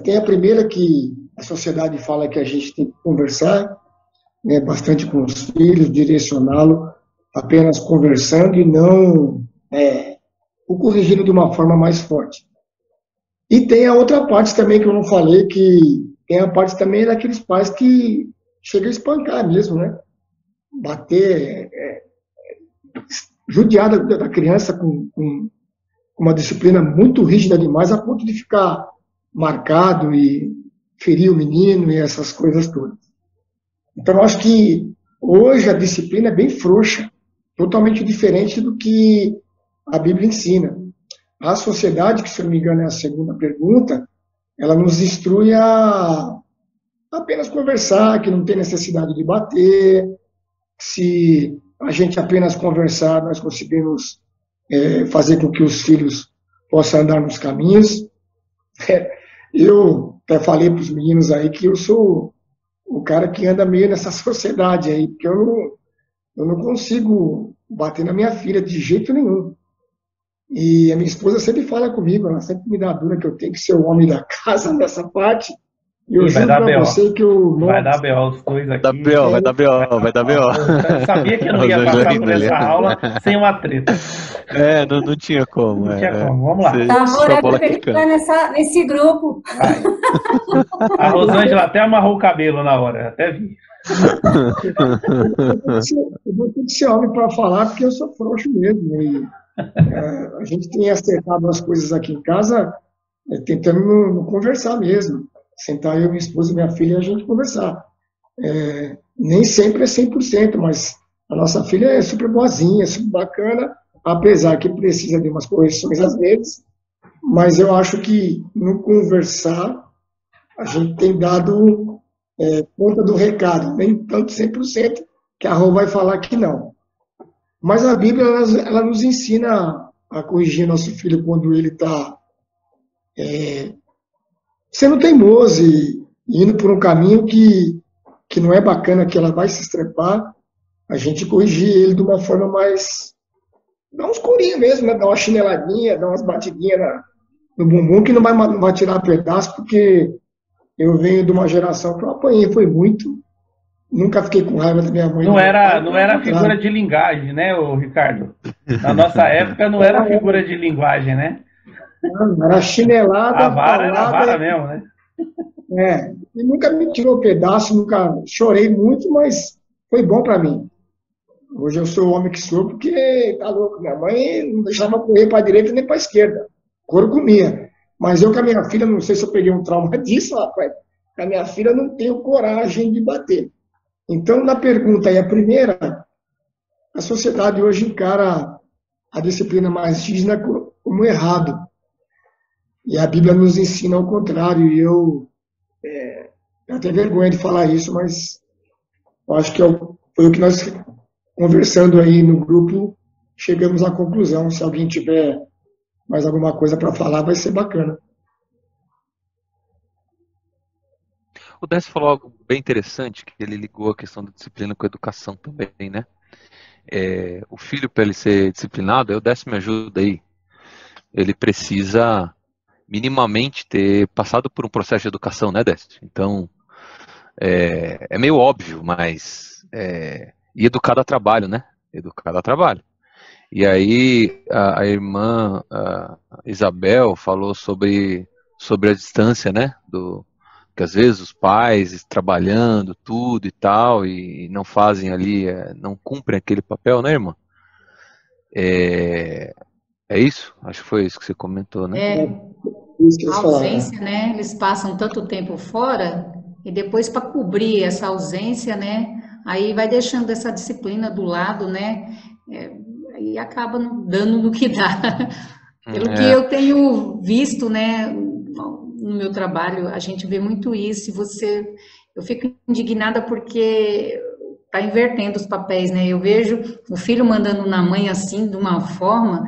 Tem a primeira que a sociedade fala que a gente tem que conversar, né, bastante com os filhos, direcioná-lo apenas conversando e não o corrigindo de uma forma mais forte. E tem a outra parte também que eu não falei, que tem a parte também daqueles pais que chegam a espancar mesmo, né? Bater, judiar da criança com uma disciplina muito rígida demais, a ponto de ficar marcado e ferir o menino e essas coisas todas. Então, eu acho que hoje a disciplina é bem frouxa, totalmente diferente do que a Bíblia ensina. A sociedade, que se eu não me engano é a segunda pergunta, ela nos instrui a apenas conversar, que não tem necessidade de bater. Se a gente apenas conversar, nós conseguimos fazer com que os filhos possam andar nos caminhos. Eu até falei para os meninos aí que eu sou o cara que anda meio nessa sociedade aí, porque eu não consigo bater na minha filha de jeito nenhum. E a minha esposa sempre fala comigo, ela sempre me dá a dura que eu tenho que ser o homem da casa nessa parte. E eu juro pra você que eu... Vai dar B.O. os dois aqui. Vai dar B.O. Eu sabia que eu não ia passar por essa aula sem uma treta. Não tinha como. Não tinha como, vamos lá. Tá, tem que estar nesse grupo. Vai. A Rosângela até amarrou o cabelo na hora, até vi. Eu vou ter que ser homem para falar, porque eu sou frouxo mesmo. E, a gente tem acertado as coisas aqui em casa, tentando não conversar mesmo. Sentar eu, minha esposa e minha filha e a gente conversar. Nem sempre é 100%, mas a nossa filha é super boazinha, super bacana, apesar que precisa de umas correções às vezes, mas eu acho que no conversar a gente tem dado conta do recado, nem tanto 100% que a Rô vai falar que não. Mas a Bíblia, ela nos ensina a corrigir nosso filho quando ele está sendo teimoso e indo por um caminho que não é bacana, que ela vai se estrepar, a gente corrigir ele de uma forma mais... Dá uns corinhos mesmo, né? Dá uma chineladinha, dá umas batidinhas no bumbum, que não vai tirar pedaço, porque eu venho de uma geração que eu apanhei, foi muito. Nunca fiquei com raiva da minha mãe. Não era figura de linguagem, né, Ricardo? Na nossa época não era figura de linguagem, né? Não, era chinelada. A vara era a vara mesmo, né? E nunca me tirou pedaço, nunca chorei muito, mas foi bom para mim. Hoje eu sou o homem que sou, porque tá louco, minha mãe não deixava correr para a direita nem para a esquerda. Couro comia. Mas eu com a minha filha, não sei se eu peguei um trauma disso, rapaz. Com a minha filha eu não tenho coragem de bater. Então, na pergunta aí, a primeira, a sociedade hoje encara a disciplina mais rígida como errado. E a Bíblia nos ensina ao contrário. E eu tenho vergonha de falar isso, mas eu acho que foi o que nós, conversando aí no grupo, chegamos à conclusão. Se alguém tiver mais alguma coisa para falar, vai ser bacana. O Décio falou algo bem interessante, que ele ligou a questão da disciplina com a educação também, né? O filho, para ele ser disciplinado, o Décio me ajuda aí, ele precisa minimamente ter passado por um processo de educação, né, Décio? Então, é meio óbvio, mas e educado a trabalho, né? Educado a trabalho. E aí a irmã Isabel falou sobre a distância, né? Que às vezes os pais trabalhando tudo e tal, e não fazem ali, não cumprem aquele papel, né, irmã? É isso? Acho que foi isso que você comentou, né? A ausência, né? Eles passam tanto tempo fora, e depois para cobrir essa ausência, né? Aí vai deixando essa disciplina do lado, né? E acaba dando no que dá. Pelo que eu tenho visto, né, no meu trabalho, a gente vê muito isso, eu fico indignada porque está invertendo os papéis, né? Eu vejo o filho mandando na mãe assim, de uma forma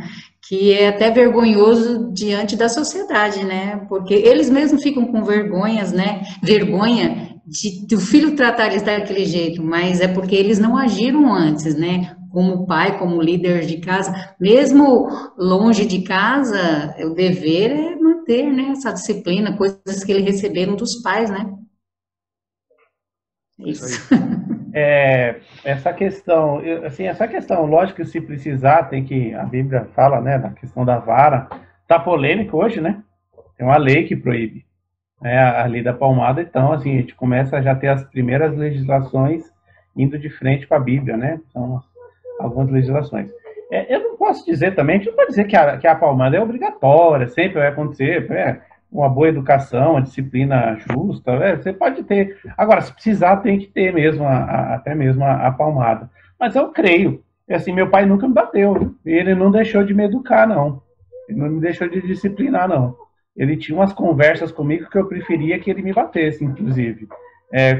que é até vergonhoso diante da sociedade, né? Porque eles mesmos ficam com vergonha do filho tratar eles daquele jeito, mas é porque eles não agiram antes, né? Como pai, como líder de casa, mesmo longe de casa, o dever é manter, né, essa disciplina, coisas que eles receberam dos pais, né? Isso. Essa questão, lógico que se precisar, a Bíblia fala, né, da questão da vara, tá polêmico hoje, né? Tem uma lei que proíbe, né, a lei da palmada, então, assim, a gente começa a já ter as primeiras legislações indo de frente com a Bíblia, né? São algumas legislações. Eu não posso dizer também, a gente não pode dizer que a palmada é obrigatória, sempre vai acontecer, uma boa educação, uma disciplina justa, você pode ter. Agora, se precisar, tem que ter mesmo, até mesmo a palmada. Mas eu creio, assim, meu pai nunca me bateu, ele não deixou de me educar, não. Ele não me deixou de disciplinar, não. Ele tinha umas conversas comigo que eu preferia que ele me batesse, inclusive,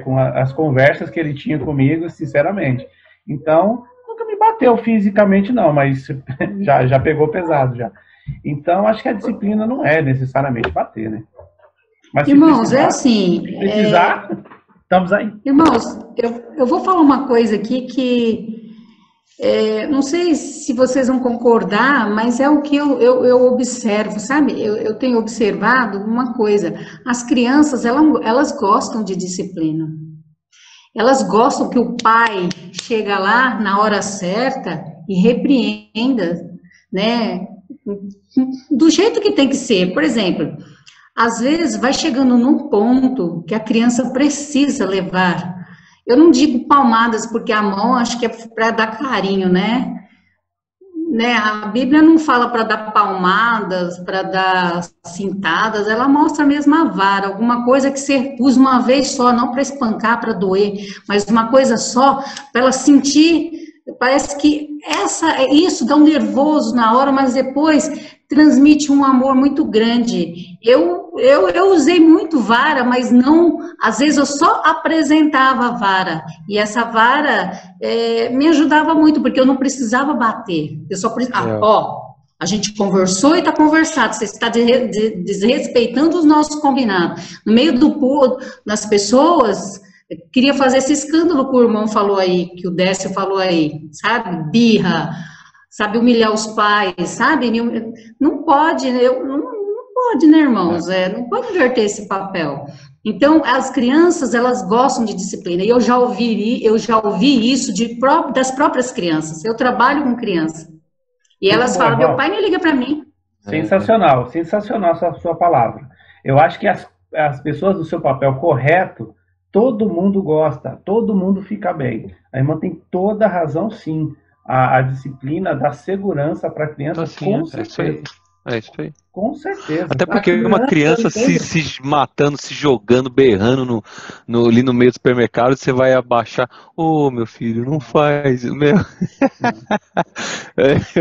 com as conversas que ele tinha comigo, sinceramente. Então, nunca me bateu fisicamente, não, mas já pegou pesado, já. Então, acho que a disciplina não é necessariamente bater, né? Mas irmãos, se precisar, estamos aí. Irmãos, eu vou falar uma coisa aqui que não sei se vocês vão concordar, mas é o que eu observo, sabe? Eu tenho observado uma coisa. As crianças, elas gostam de disciplina. Elas gostam que o pai chega lá na hora certa e repreenda, né? Do jeito que tem que ser. Por exemplo, às vezes vai chegando num ponto que a criança precisa levar. Eu não digo palmadas, porque a mão acho que é para dar carinho, né? A Bíblia não fala para dar palmadas, para dar cintadas, ela mostra mesmo a vara, alguma coisa que você usa uma vez só, não para espancar, para doer, mas uma coisa só, para ela sentir. Parece que isso dá um nervoso na hora, mas depois transmite um amor muito grande. Eu eu usei muito vara, mas não, às vezes eu só apresentava a vara, e essa vara me ajudava muito, porque eu não precisava bater, eu só precisava, a gente conversou e está conversado, você está desrespeitando os nossos combinados, no meio das pessoas, queria fazer esse escândalo que o irmão falou aí, que o Décio falou aí, sabe, birra, sabe, humilhar os pais, sabe, não pode, não pode, né, irmãos? Não pode inverter esse papel. Então, as crianças, elas gostam de disciplina, e eu já ouvi isso das próprias crianças. Eu trabalho com criança. E elas falam, meu pai me liga para mim. Sensacional, sensacional a sua palavra. Eu acho que as pessoas do seu papel correto, todo mundo gosta, todo mundo fica bem. A irmã tem toda a razão, sim. A disciplina dá segurança para a criança, com certeza. É isso aí. Com certeza. Até porque uma criança se matando, se jogando, berrando ali no meio do supermercado, você vai abaixar. Ô, meu filho, não faz. Eu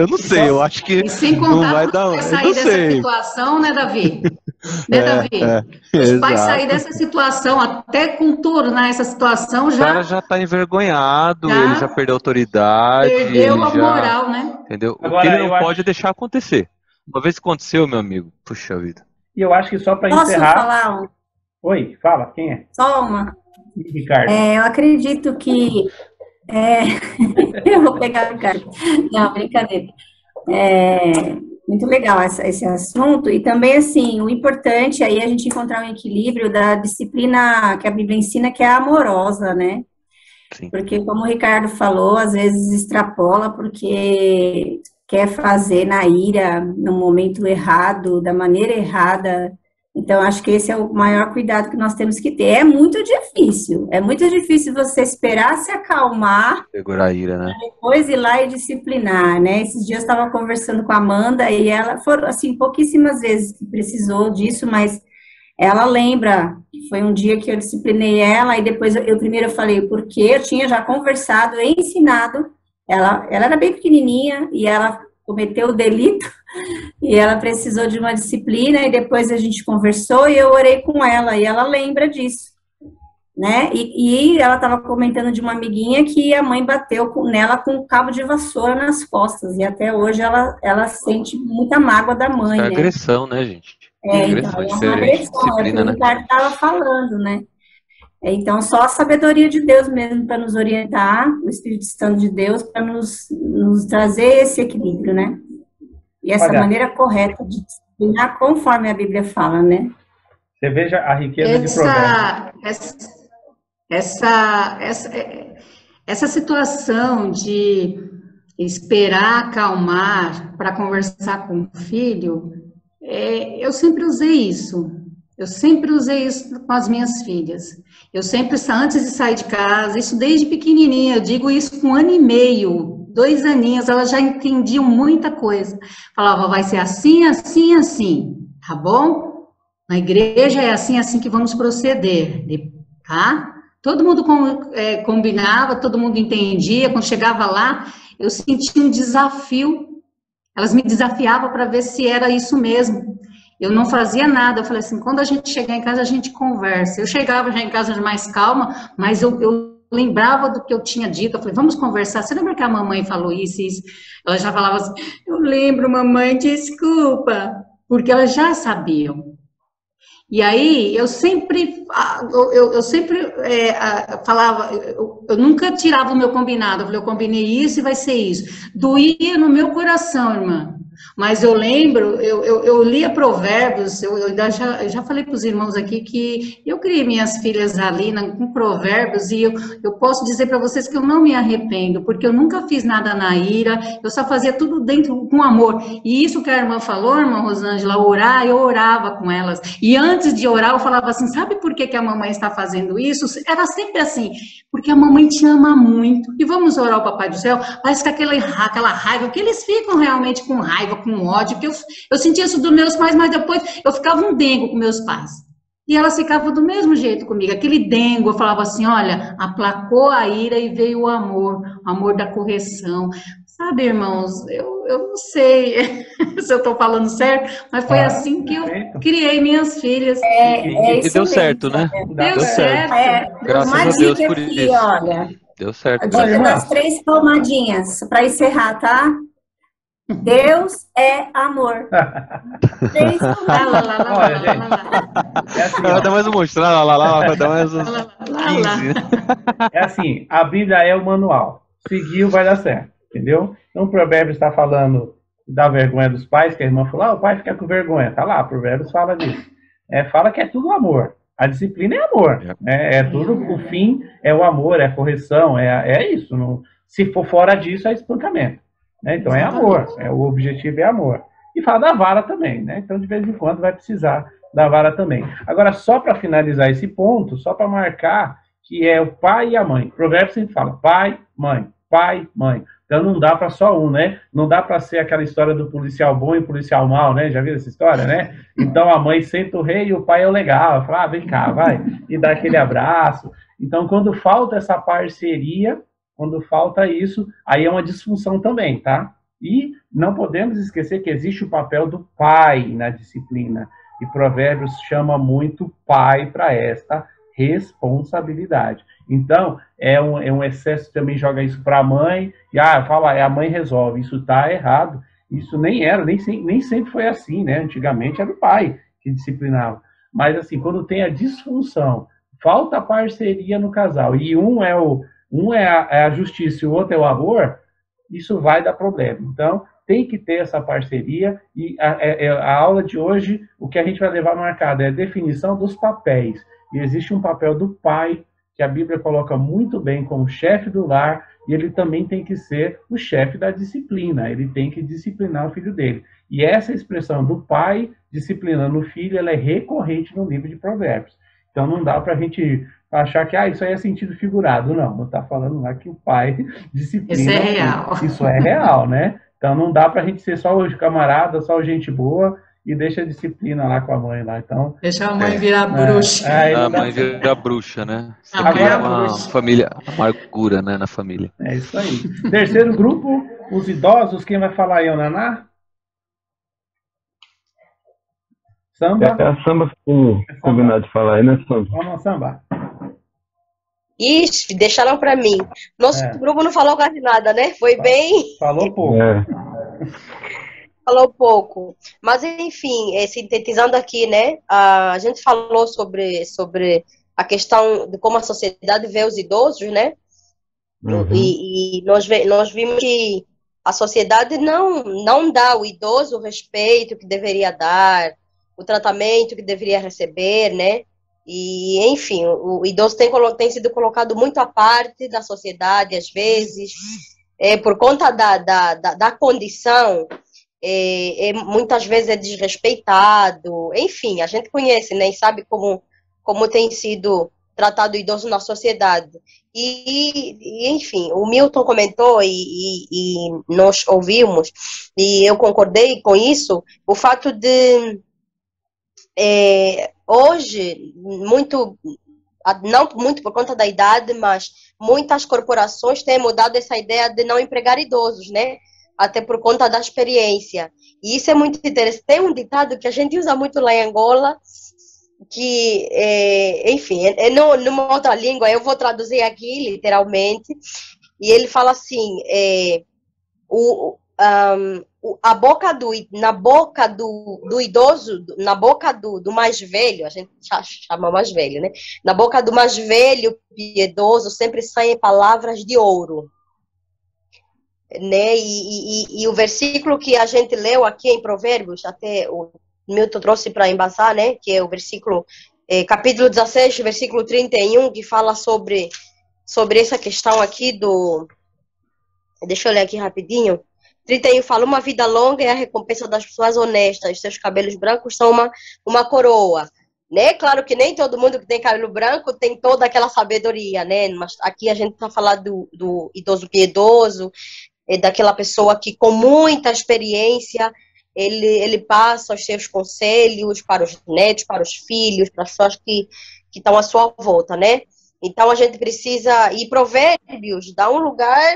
não sei, eu acho que e sem contar, não vai dar. Vai sair dessa situação, né, Davi? Os pais saírem dessa situação, até contornar essa situação, já... O cara já está envergonhado, ele já perdeu a autoridade. Perdeu a moral, né? Entendeu? O que ele não pode é deixar acontecer. Uma vez que aconteceu, meu amigo, puxa vida. E eu acho que só para encerrar... Posso falar? Oi, fala, quem é? Só uma. Ricardo. Eu acredito que... eu vou pegar o Ricardo. Não, brincadeira. Muito legal esse assunto. E também, assim, o importante aí é a gente encontrar um equilíbrio da disciplina que a Bíblia ensina, que é amorosa, né? Sim. Porque, como o Ricardo falou, às vezes extrapola porque... quer fazer na ira, no momento errado, da maneira errada. Então, acho que esse é o maior cuidado que nós temos que ter. É muito difícil você esperar se acalmar, segurar a ira, né? Depois ir lá e disciplinar, né? Esses dias eu estava conversando com a Amanda e ela, foram, assim, pouquíssimas vezes que precisou disso, mas ela lembra que foi um dia que eu disciplinei ela e depois eu primeiro falei porque eu tinha já conversado e ensinado. Ela era bem pequenininha e ela cometeu o delito e ela precisou de uma disciplina e depois a gente conversou e eu orei com ela e ela lembra disso, né? E ela estava comentando de uma amiguinha que a mãe bateu nela com um cabo de vassoura nas costas e até hoje ela sente muita mágoa da mãe, né? É agressão, né, gente? Então, é uma agressão, é o que o Ricardo estava falando, né? Então, só a sabedoria de Deus mesmo para nos orientar, o Espírito Santo de Deus, para nos trazer esse equilíbrio, né? E essa maneira correta de disciplinar conforme a Bíblia fala, né? Você veja a riqueza de Provérbios. Essa situação de esperar acalmar para conversar com o filho, eu sempre usei isso. Eu sempre usei isso com as minhas filhas. Eu sempre, antes de sair de casa, isso desde pequenininha, eu digo isso com 1 ano e meio, 2 aninhos, elas já entendiam muita coisa. Falava, vai ser assim, assim, assim, tá bom? Na igreja é assim, assim que vamos proceder, tá? Todo mundo combinava, todo mundo entendia, quando chegava lá, eu sentia um desafio, elas me desafiavam para ver se era isso mesmo. Eu não fazia nada, eu falei assim, quando a gente chegar em casa, a gente conversa. Eu chegava já em casa de mais calma, mas eu lembrava do que eu tinha dito, eu falei, vamos conversar, você lembra que a mamãe falou isso e isso? Ela já falava assim, eu lembro, mamãe, desculpa, porque elas já sabiam. E aí, eu sempre falava, eu nunca tirava o meu combinado, eu falei, eu combinei isso e vai ser isso. Doía no meu coração, irmã. Mas eu lembro, eu lia Provérbios, eu já falei para os irmãos aqui que eu criei minhas filhas ali com Provérbios e eu posso dizer para vocês que eu não me arrependo, porque eu nunca fiz nada na ira, eu só fazia tudo dentro com amor. E isso que a irmã falou, irmã Rosângela, orar, eu orava com elas. E antes de orar, eu falava assim, sabe por que a mamãe está fazendo isso? Era sempre assim, porque a mamãe te ama muito. E vamos orar ao Papai do Céu, parece que aquela raiva, que eles ficam realmente com raiva, com ódio, que eu sentia isso dos meus pais, mas depois eu ficava um dengo com meus pais. E elas ficavam do mesmo jeito comigo, aquele dengo, eu falava assim, olha, aplacou a ira e veio o amor da correção. Sabe, irmãos, eu não sei se eu estou falando certo, mas foi assim que eu criei minhas filhas. E deu certo, né? Deu certo. Graças Uma a Deus dica por aqui, isso. olha. Deu certo. A dica das 3 palmadinhas, para encerrar, tá? Deus é amor. 3 palmadinhas. Olha, gente, é assim, Vai dar mais um monstro, vai dar mais uns 15. É assim, a Bíblia é o manual. Seguiu, vai dar certo, entendeu? Então, o Provérbios está falando da vergonha dos pais, que a irmã falou, o pai fica com vergonha. Tá lá, Provérbios fala disso. Fala que é tudo amor. A disciplina é amor. É tudo, o fim é o amor, é a correção, é isso. Não, se for fora disso, é espancamento. Né? Então, é amor. O objetivo é amor. E fala da vara também, né? Então, de vez em quando, vai precisar da vara também. Agora, só para finalizar esse ponto, só para marcar que é o pai e a mãe. Provérbios sempre fala pai, mãe, pai, mãe. Então não dá para só um, né? Não dá para ser aquela história do policial bom e policial mau, né? Já viu essa história, né? Então a mãe senta o rei e o pai é o legal. Fala, vem cá, vai. E dá aquele abraço. Então quando falta essa parceria, quando falta isso, aí é uma disfunção também, tá? E não podemos esquecer que existe o papel do pai na disciplina. E Provérbios chama muito pai para esta responsabilidade. Então, é um excesso, também joga isso para a mãe, e fala, a mãe resolve. Isso está errado. Isso nem era, nem sempre foi assim, né? Antigamente era o pai que disciplinava. Mas, assim, quando tem a disfunção, falta a parceria no casal, e um é a justiça e o outro é o amor, isso vai dar problema. Então, tem que ter essa parceria, e a aula de hoje, o que a gente vai levar marcado é a definição dos papéis. E existe um papel do pai, que a Bíblia coloca muito bem como chefe do lar, e ele também tem que ser o chefe da disciplina, ele tem que disciplinar o filho dele. E essa expressão do pai disciplinando o filho, ela é recorrente no livro de Provérbios. Então não dá para a gente achar que isso aí é sentido figurado. Não está falando lá que o pai disciplina. Isso é real. Isso é real, né? Então não dá para a gente ser só o camarada, só o gente boa, e deixa a disciplina lá com a mãe lá. Então, deixa a mãe virar bruxa. A mãe vira bruxa, né? Você cria uma família, amargura, né, na família. É isso aí. Terceiro grupo, os idosos. Quem vai falar aí é o Naná? Samba? É a Samba que combinar de falar aí, né, Samba? Vamos, Samba. Ixi, deixaram para mim. Nosso grupo não falou quase nada, né? Foi bem... Falou pouco. Falou pouco. Mas, enfim, sintetizando aqui, né? A gente falou sobre a questão de como a sociedade vê os idosos, né? Uhum. E nós vimos que a sociedade não dá ao idoso o respeito que deveria dar, o tratamento que deveria receber, né? E, enfim, o idoso tem sido colocado muito à parte da sociedade, às vezes, por conta da condição, muitas vezes é desrespeitado. Enfim, a gente conhece, né, e sabe como tem sido tratado o idoso na sociedade. E enfim, o Milton comentou e nós ouvimos, e eu concordei com isso, o fato de hoje, não muito por conta da idade, mas muitas corporações têm mudado essa ideia de não empregar idosos, né? Até por conta da experiência. E isso é muito interessante. Tem um ditado que a gente usa muito lá em Angola, que, enfim, numa outra língua, eu vou traduzir aqui, literalmente, e ele fala assim, na boca do idoso, na boca do mais velho, a gente chama mais velho, né? Na boca do mais velho piedoso sempre saem palavras de ouro, né? E o versículo que a gente leu aqui em Provérbios, até o Milton trouxe para embasar, né? Que é o versículo, capítulo 16, versículo 31, que fala sobre essa questão aqui deixa eu ler aqui rapidinho. 31 fala, uma vida longa é a recompensa das pessoas honestas, seus cabelos brancos são uma coroa, né? Claro que nem todo mundo que tem cabelo branco tem toda aquela sabedoria, né? Mas aqui a gente está falando do idoso piedoso, daquela pessoa que com muita experiência, ele passa os seus conselhos para os netos, para os filhos, para as pessoas que estão à sua volta, né? Então a gente precisa, e Provérbios dá um lugar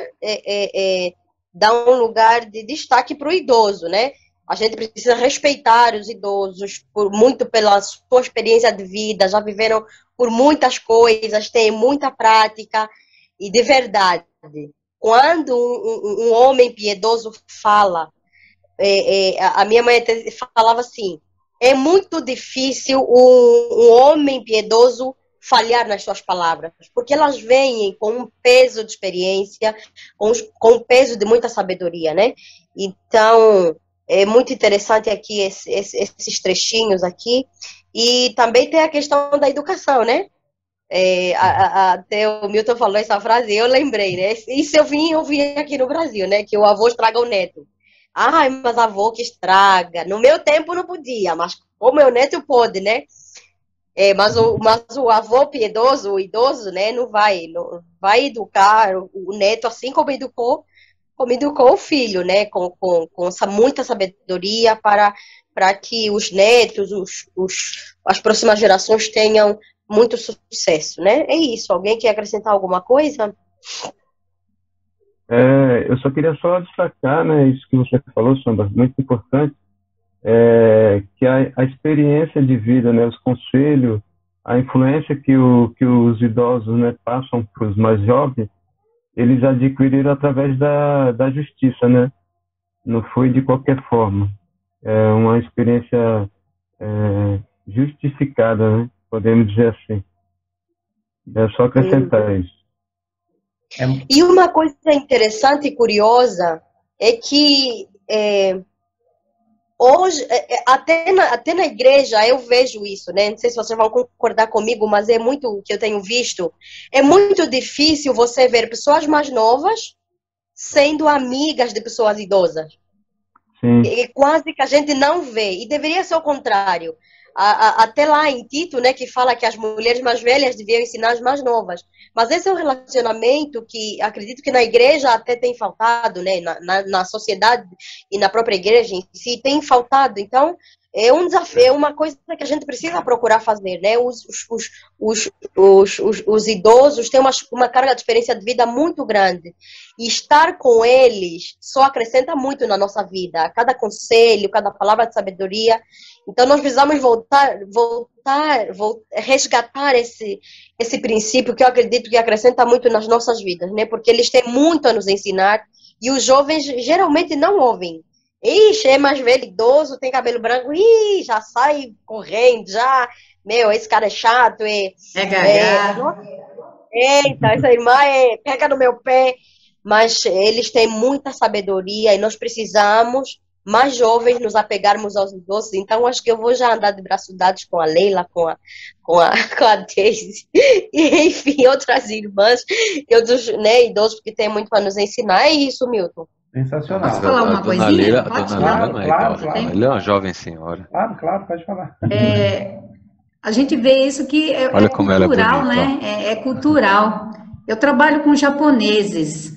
dá um lugar de destaque para o idoso, né? A gente precisa respeitar os idosos muito pela sua experiência de vida, já viveram por muitas coisas, têm muita prática, e de verdade, quando um homem piedoso fala, a minha mãe falava assim, é muito difícil um homem piedoso falhar nas suas palavras, porque elas vêm com um peso de experiência, com um peso de muita sabedoria, né? Então, é muito interessante aqui esses trechinhos aqui, e também tem a questão da educação, né? Até o Milton falou essa frase, eu lembrei, né? Isso eu vi aqui no Brasil, né? Que o avô estraga o neto. Ai, mas avô que estraga. No meu tempo não podia, mas o meu neto pode, né? Mas o avô piedoso, o idoso, né? Não vai educar o neto assim como educou o filho, né? Com muita sabedoria para que os netos, as próximas gerações tenham muito sucesso, né? É isso. Alguém quer acrescentar alguma coisa? Eu só queria destacar, né, isso que você falou, Sandra, muito importante, que a experiência de vida, né, os conselhos, a influência que os idosos, né, passam para os mais jovens, eles adquiriram através da justiça, né? Não foi de qualquer forma. É uma experiência justificada, né? Podemos dizer assim. É só acrescentar isso. E uma coisa interessante e curiosa é que hoje, até na igreja, eu vejo isso, né? Não sei se vocês vão concordar comigo, mas é muito o que eu tenho visto. É muito difícil você ver pessoas mais novas sendo amigas de pessoas idosas. Sim. É quase que a gente não vê. E deveria ser o contrário. Até lá em Tito, né, que fala que as mulheres mais velhas deviam ensinar as mais novas. Mas esse é um relacionamento que acredito que na igreja até tem faltado, né, na sociedade e na própria igreja em si tem faltado. Então, é um desafio, é uma coisa que a gente precisa procurar fazer, né? Os idosos têm uma carga de experiência de vida muito grande. E estar com eles só acrescenta muito na nossa vida. Cada conselho, cada palavra de sabedoria. Então, nós precisamos resgatar esse princípio que eu acredito que acrescenta muito nas nossas vidas, né? Porque eles têm muito a nos ensinar e os jovens geralmente não ouvem. Ixi, é mais velho, idoso, tem cabelo branco, já sai correndo, esse cara é chato, eita, essa irmã pega no meu pé. Mas eles têm muita sabedoria e nós precisamos, mais jovens, nos apegarmos aos idosos. Então, acho que eu vou já andar de braços dados com a Leila, com a Daisy, e, enfim, outras irmãs, e outros, né, idosos que têm muito para nos ensinar. É isso, Milton. Sensacional. Posso falar uma coisinha? A dona Leila não é igual. Ela é uma jovem senhora. Claro, pode falar. A gente vê isso que é cultural, né? É cultural. Eu trabalho com japoneses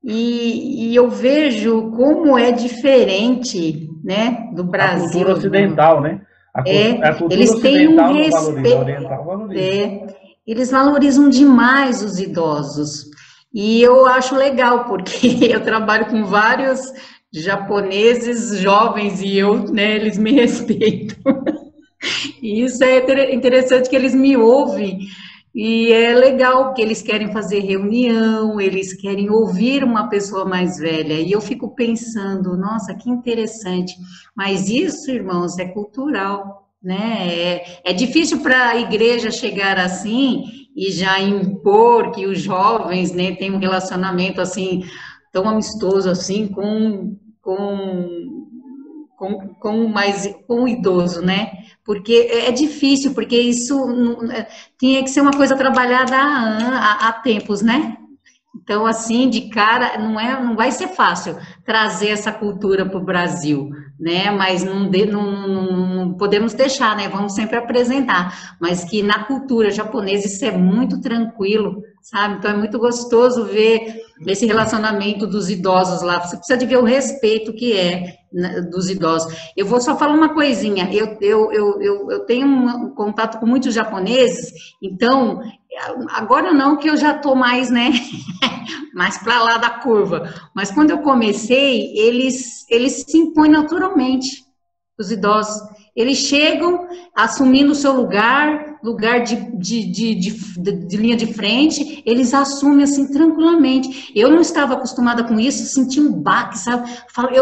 e eu vejo como é diferente, né, do Brasil. A cultura ocidental, né? A cultura eles têm um respeito. Oriental valoriza. Eles valorizam demais os idosos. E eu acho legal, porque eu trabalho com vários japoneses jovens e eles me respeitam. E isso é interessante que eles me ouvem. E é legal que eles querem fazer reunião, eles querem ouvir uma pessoa mais velha. E eu fico pensando, nossa, que interessante. Mas isso, irmãos, é cultural, né? É difícil para a igreja chegar assim e já impor que os jovens, né, têm um relacionamento assim tão amistoso assim com o idoso, né? Porque é difícil, porque isso tinha que ser uma coisa trabalhada há tempos, né? Então, assim, de cara, não vai ser fácil trazer essa cultura para o Brasil, né? Mas não podemos deixar, né? Vamos sempre apresentar. Mas que na cultura japonesa isso é muito tranquilo, sabe? Então é muito gostoso ver esse relacionamento dos idosos lá. Você precisa de ver o respeito que é, né, dos idosos. Eu vou só falar uma coisinha. Eu tenho um contato com muitos japoneses, então agora não, que eu já estou mais, né, mais para lá da curva. Mas quando eu comecei, eles se impõem naturalmente, os idosos. Eles chegam assumindo o seu lugar de linha de frente, eles assumem assim tranquilamente. Eu não estava acostumada com isso, senti um baque, sabe?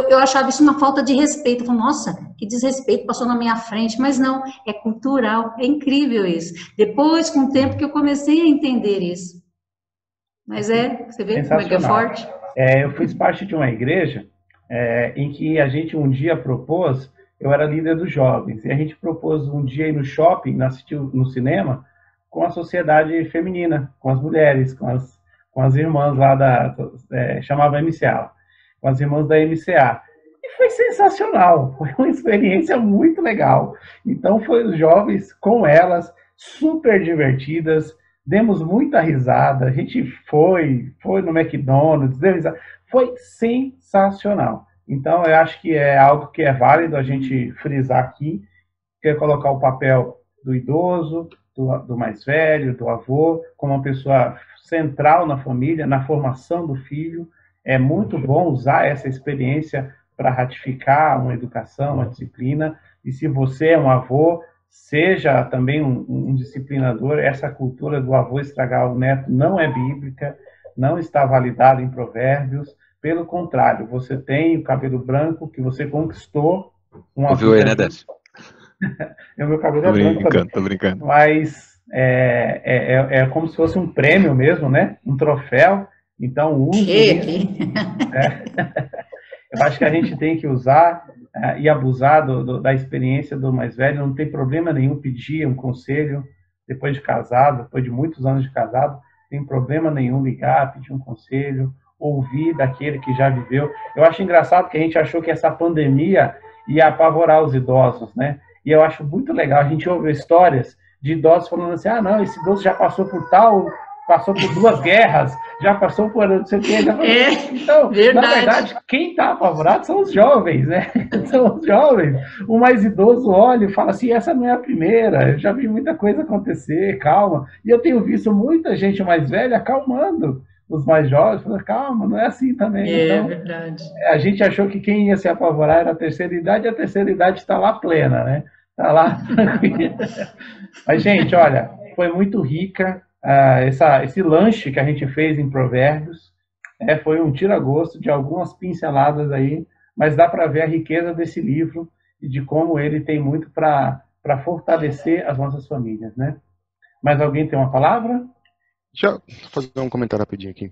Eu achava isso uma falta de respeito. Eu falei, nossa, que desrespeito, passou na minha frente. Mas não, é cultural, é incrível isso. Depois, com o tempo que eu comecei a entender isso. Mas você vê como é que é forte? Eu fiz parte de uma igreja em que a gente um dia propôs. Eu era líder dos jovens, e a gente propôs um dia ir no shopping, assistir no cinema, com a sociedade feminina, com as mulheres, com as irmãs lá chamava MCA, com as irmãs da MCA. E foi sensacional, foi uma experiência muito legal. Então, foi os jovens com elas, super divertidas, demos muita risada, a gente foi no McDonald's, deu risada, foi sensacional. Então, eu acho que é algo que é válido a gente frisar aqui, que é colocar o papel do idoso, do mais velho, do avô, como uma pessoa central na família, na formação do filho. É muito bom usar essa experiência para ratificar uma educação, uma disciplina. E se você é um avô, seja também um disciplinador. Essa cultura do avô estragar o neto não é bíblica, não está validada em Provérbios. Pelo contrário, você tem o cabelo branco que você conquistou. Ouviu aí, né, Décio? O meu cabelo é branco. Tô brincando. Mas é como se fosse um prêmio mesmo, né? Um troféu. Então, eu acho que a gente tem que usar e abusar da experiência do mais velho. Não tem problema nenhum pedir um conselho depois de casado, depois de muitos anos de casado. Não tem problema nenhum ligar, pedir um conselho, ouvir daquele que já viveu. Eu acho engraçado que a gente achou que essa pandemia ia apavorar os idosos, né? E eu acho muito legal, a gente ouve histórias de idosos falando assim, não, esse idoso já passou por passou por 2 guerras, já passou por não sei o quê. Então, verdade. Na verdade, quem está apavorado são os jovens, né? São os jovens. O mais idoso olha e fala assim, essa não é a primeira, eu já vi muita coisa acontecer, calma. E eu tenho visto muita gente mais velha acalmando os mais jovens, falando, calma, não é assim também. Então, verdade. A gente achou que quem ia se apavorar era a terceira idade, e a terceira idade está lá plena, né? Está lá tranquila. Mas, gente, olha, foi muito rica esse lanche que a gente fez em Provérbios. Foi um tira-gosto de algumas pinceladas aí, mas dá para ver a riqueza desse livro e de como ele tem muito para fortalecer as nossas famílias, né? Mais alguém tem uma palavra? Deixa eu fazer um comentário rapidinho aqui.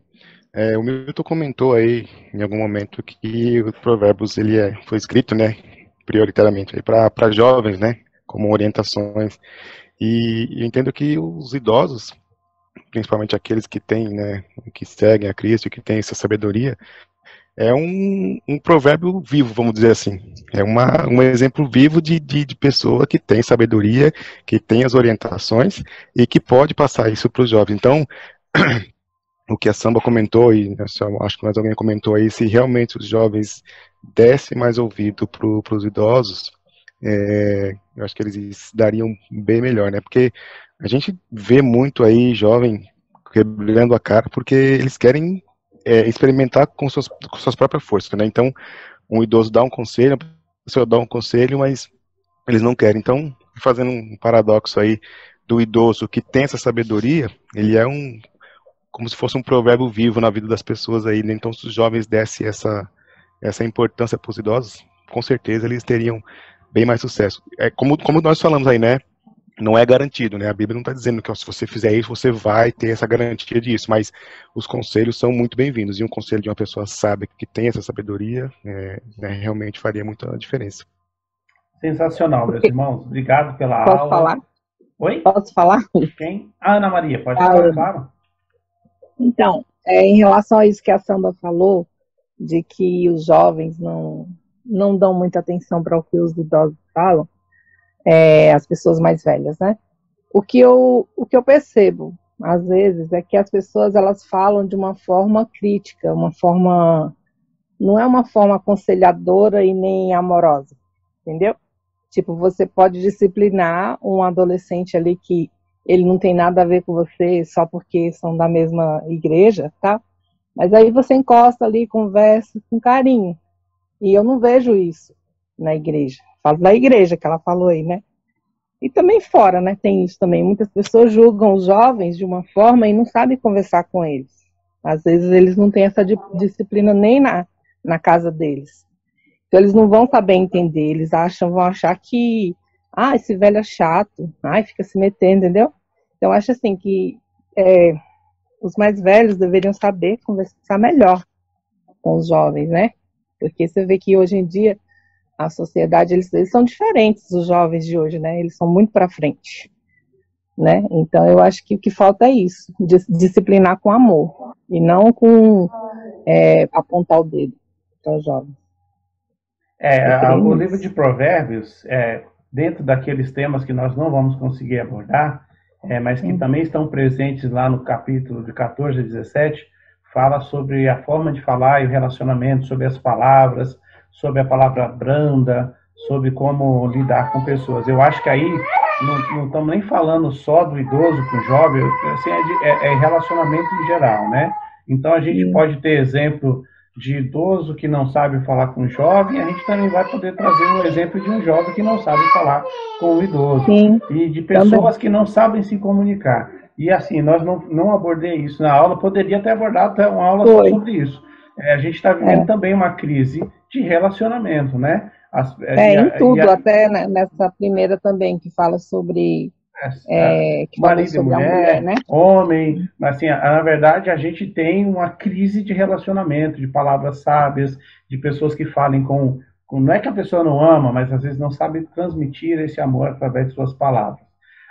O Milton comentou aí, em algum momento, que o Provérbios foi escrito, né, prioritariamente para jovens, né, como orientações. E eu entendo que os idosos, principalmente aqueles que têm, né, que seguem a Cristo, que têm essa sabedoria, é um provérbio vivo, vamos dizer assim. É um exemplo vivo de pessoa que tem sabedoria, que tem as orientações e que pode passar isso para os jovens. Então, o que a Samba comentou, e acho que mais alguém comentou aí, se realmente os jovens dessem mais ouvido para os idosos, eu acho que eles dariam bem melhor, né? Porque a gente vê muito aí jovem quebrando a cara porque eles querem experimentar com suas próprias forças, né? Então, um idoso dá um conselho, a pessoa dá um conselho, mas eles não querem. Então, fazendo um paradoxo aí do idoso que tem essa sabedoria, ele é como se fosse um provérbio vivo na vida das pessoas aí, né? Então, se os jovens dessem essa importância para os idosos, com certeza eles teriam bem mais sucesso. Como nós falamos aí, né? Não é garantido, né? A Bíblia não está dizendo que se você fizer isso, você vai ter essa garantia disso, mas os conselhos são muito bem-vindos. E um conselho de uma pessoa sábia que tem essa sabedoria, realmente faria muita diferença. Sensacional, meus irmãos. Obrigado pela aula. Posso falar? Oi? Posso falar? Quem? Ana Maria, pode falar, claro. Então, em relação a isso que a Samba falou, de que os jovens não dão muita atenção para o que os idosos falam, as pessoas mais velhas, né? O que eu percebo às vezes, é que as pessoas elas falam de uma forma crítica, uma forma, não é uma forma aconselhadora e nem amorosa, entendeu? Tipo, você pode disciplinar um adolescente ali que ele não tem nada a ver com você só porque são da mesma igreja, tá? Mas aí você encosta ali, conversa com carinho. E eu não vejo isso na igreja. Falo da igreja que ela falou aí, né? E também fora, né? Tem isso também. Muitas pessoas julgam os jovens de uma forma e não sabem conversar com eles. Às vezes eles não têm essa disciplina nem na casa deles. Então eles não vão saber entender. Eles vão achar que, esse velho é chato. Fica se metendo, entendeu? Então eu acho assim que os mais velhos deveriam saber conversar melhor com os jovens, né? Porque você vê que hoje em dia a sociedade, eles são diferentes, os jovens de hoje, né? Eles são muito para frente, né? Então eu acho que o que falta é isso, disciplinar com amor e não com apontar o dedo para os jovens. O livro de Provérbios, dentro daqueles temas que nós não vamos conseguir abordar, mas que também estão presentes lá no capítulo de 14 a 17, fala sobre a forma de falar e o relacionamento, sobre as palavras, sobre a palavra branda, sobre como lidar com pessoas. Eu acho que aí não estamos nem falando só do idoso com o jovem, assim, é relacionamento em geral, né? Então a gente pode ter exemplo de idoso que não sabe falar com o jovem, a gente também vai poder trazer um exemplo de um jovem que não sabe falar com o idoso. E de pessoas que não sabem se comunicar. E assim, nós não abordei isso na aula, poderia até abordar até uma aula só sobre isso. A gente está vivendo também uma crise de relacionamento, né? Em tudo, até nessa primeira também, que fala sobre... que marido e sobre mulher, a mulher, né? Homem, assim, na verdade a gente tem uma crise de relacionamento, de palavras sábias, de pessoas que falem com... Não é que a pessoa não ama, mas às vezes não sabe transmitir esse amor através de suas palavras.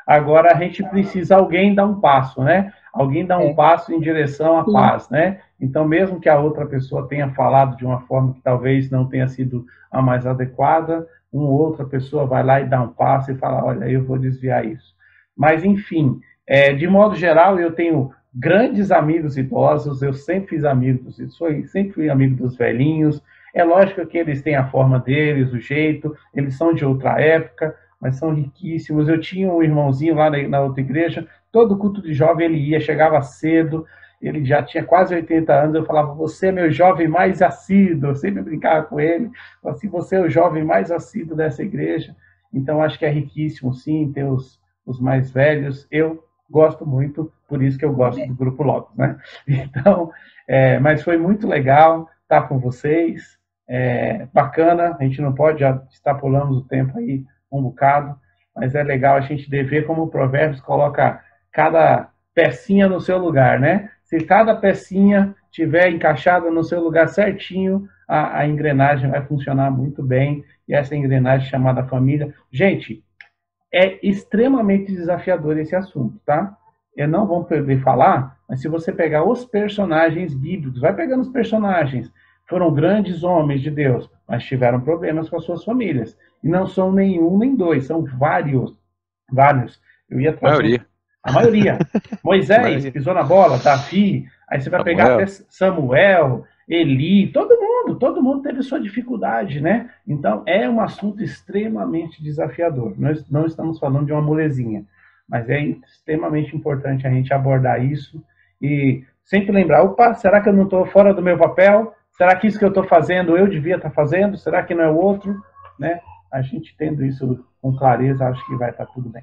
Agora a gente precisa alguém dar um passo, né? Alguém dar um passo em direção à paz, né? Então, mesmo que a outra pessoa tenha falado de uma forma que talvez não tenha sido a mais adequada, uma outra pessoa vai lá e dá um passo e fala, olha, eu vou desviar isso. Mas, enfim, de modo geral, eu tenho grandes amigos idosos, eu sempre fiz amigos, sempre fui amigo dos velhinhos. É lógico que eles têm a forma deles, o jeito, eles são de outra época, mas são riquíssimos. Eu tinha um irmãozinho lá na outra igreja, todo culto de jovem ele ia, chegava cedo, ele já tinha quase 80 anos, eu falava, você é meu jovem mais assíduo, eu sempre brincava com ele, assim, você é o jovem mais assíduo dessa igreja. Então acho que é riquíssimo sim ter os mais velhos. Eu gosto muito, por isso que eu gosto do Grupo Logos, né? Então, mas foi muito legal estar com vocês, bacana, a gente não pode, já extrapolamos o tempo aí um bocado, mas é legal a gente ver como o Provérbios coloca cada pecinha no seu lugar, né? Se cada pecinha tiver encaixada no seu lugar certinho, a engrenagem vai funcionar muito bem, e essa engrenagem chamada família... Gente, é extremamente desafiador esse assunto, tá? Eu não vou poder falar, mas se você pegar os personagens bíblicos, vai pegando os personagens, foram grandes homens de Deus, mas tiveram problemas com as suas famílias. E não são nenhum nem dois, são vários. Eu ia trazer a maioria. Moisés pisou na bola, Davi, aí você vai pegar até Samuel, Eli, todo mundo teve sua dificuldade, né? Então é um assunto extremamente desafiador. Nós não estamos falando de uma molezinha, mas é extremamente importante a gente abordar isso e sempre lembrar, opa, será que eu não estou fora do meu papel? Será que isso que eu estou fazendo eu devia estar fazendo? Será que não é o outro? Né? A gente tendo isso com clareza, acho que vai estar tudo bem.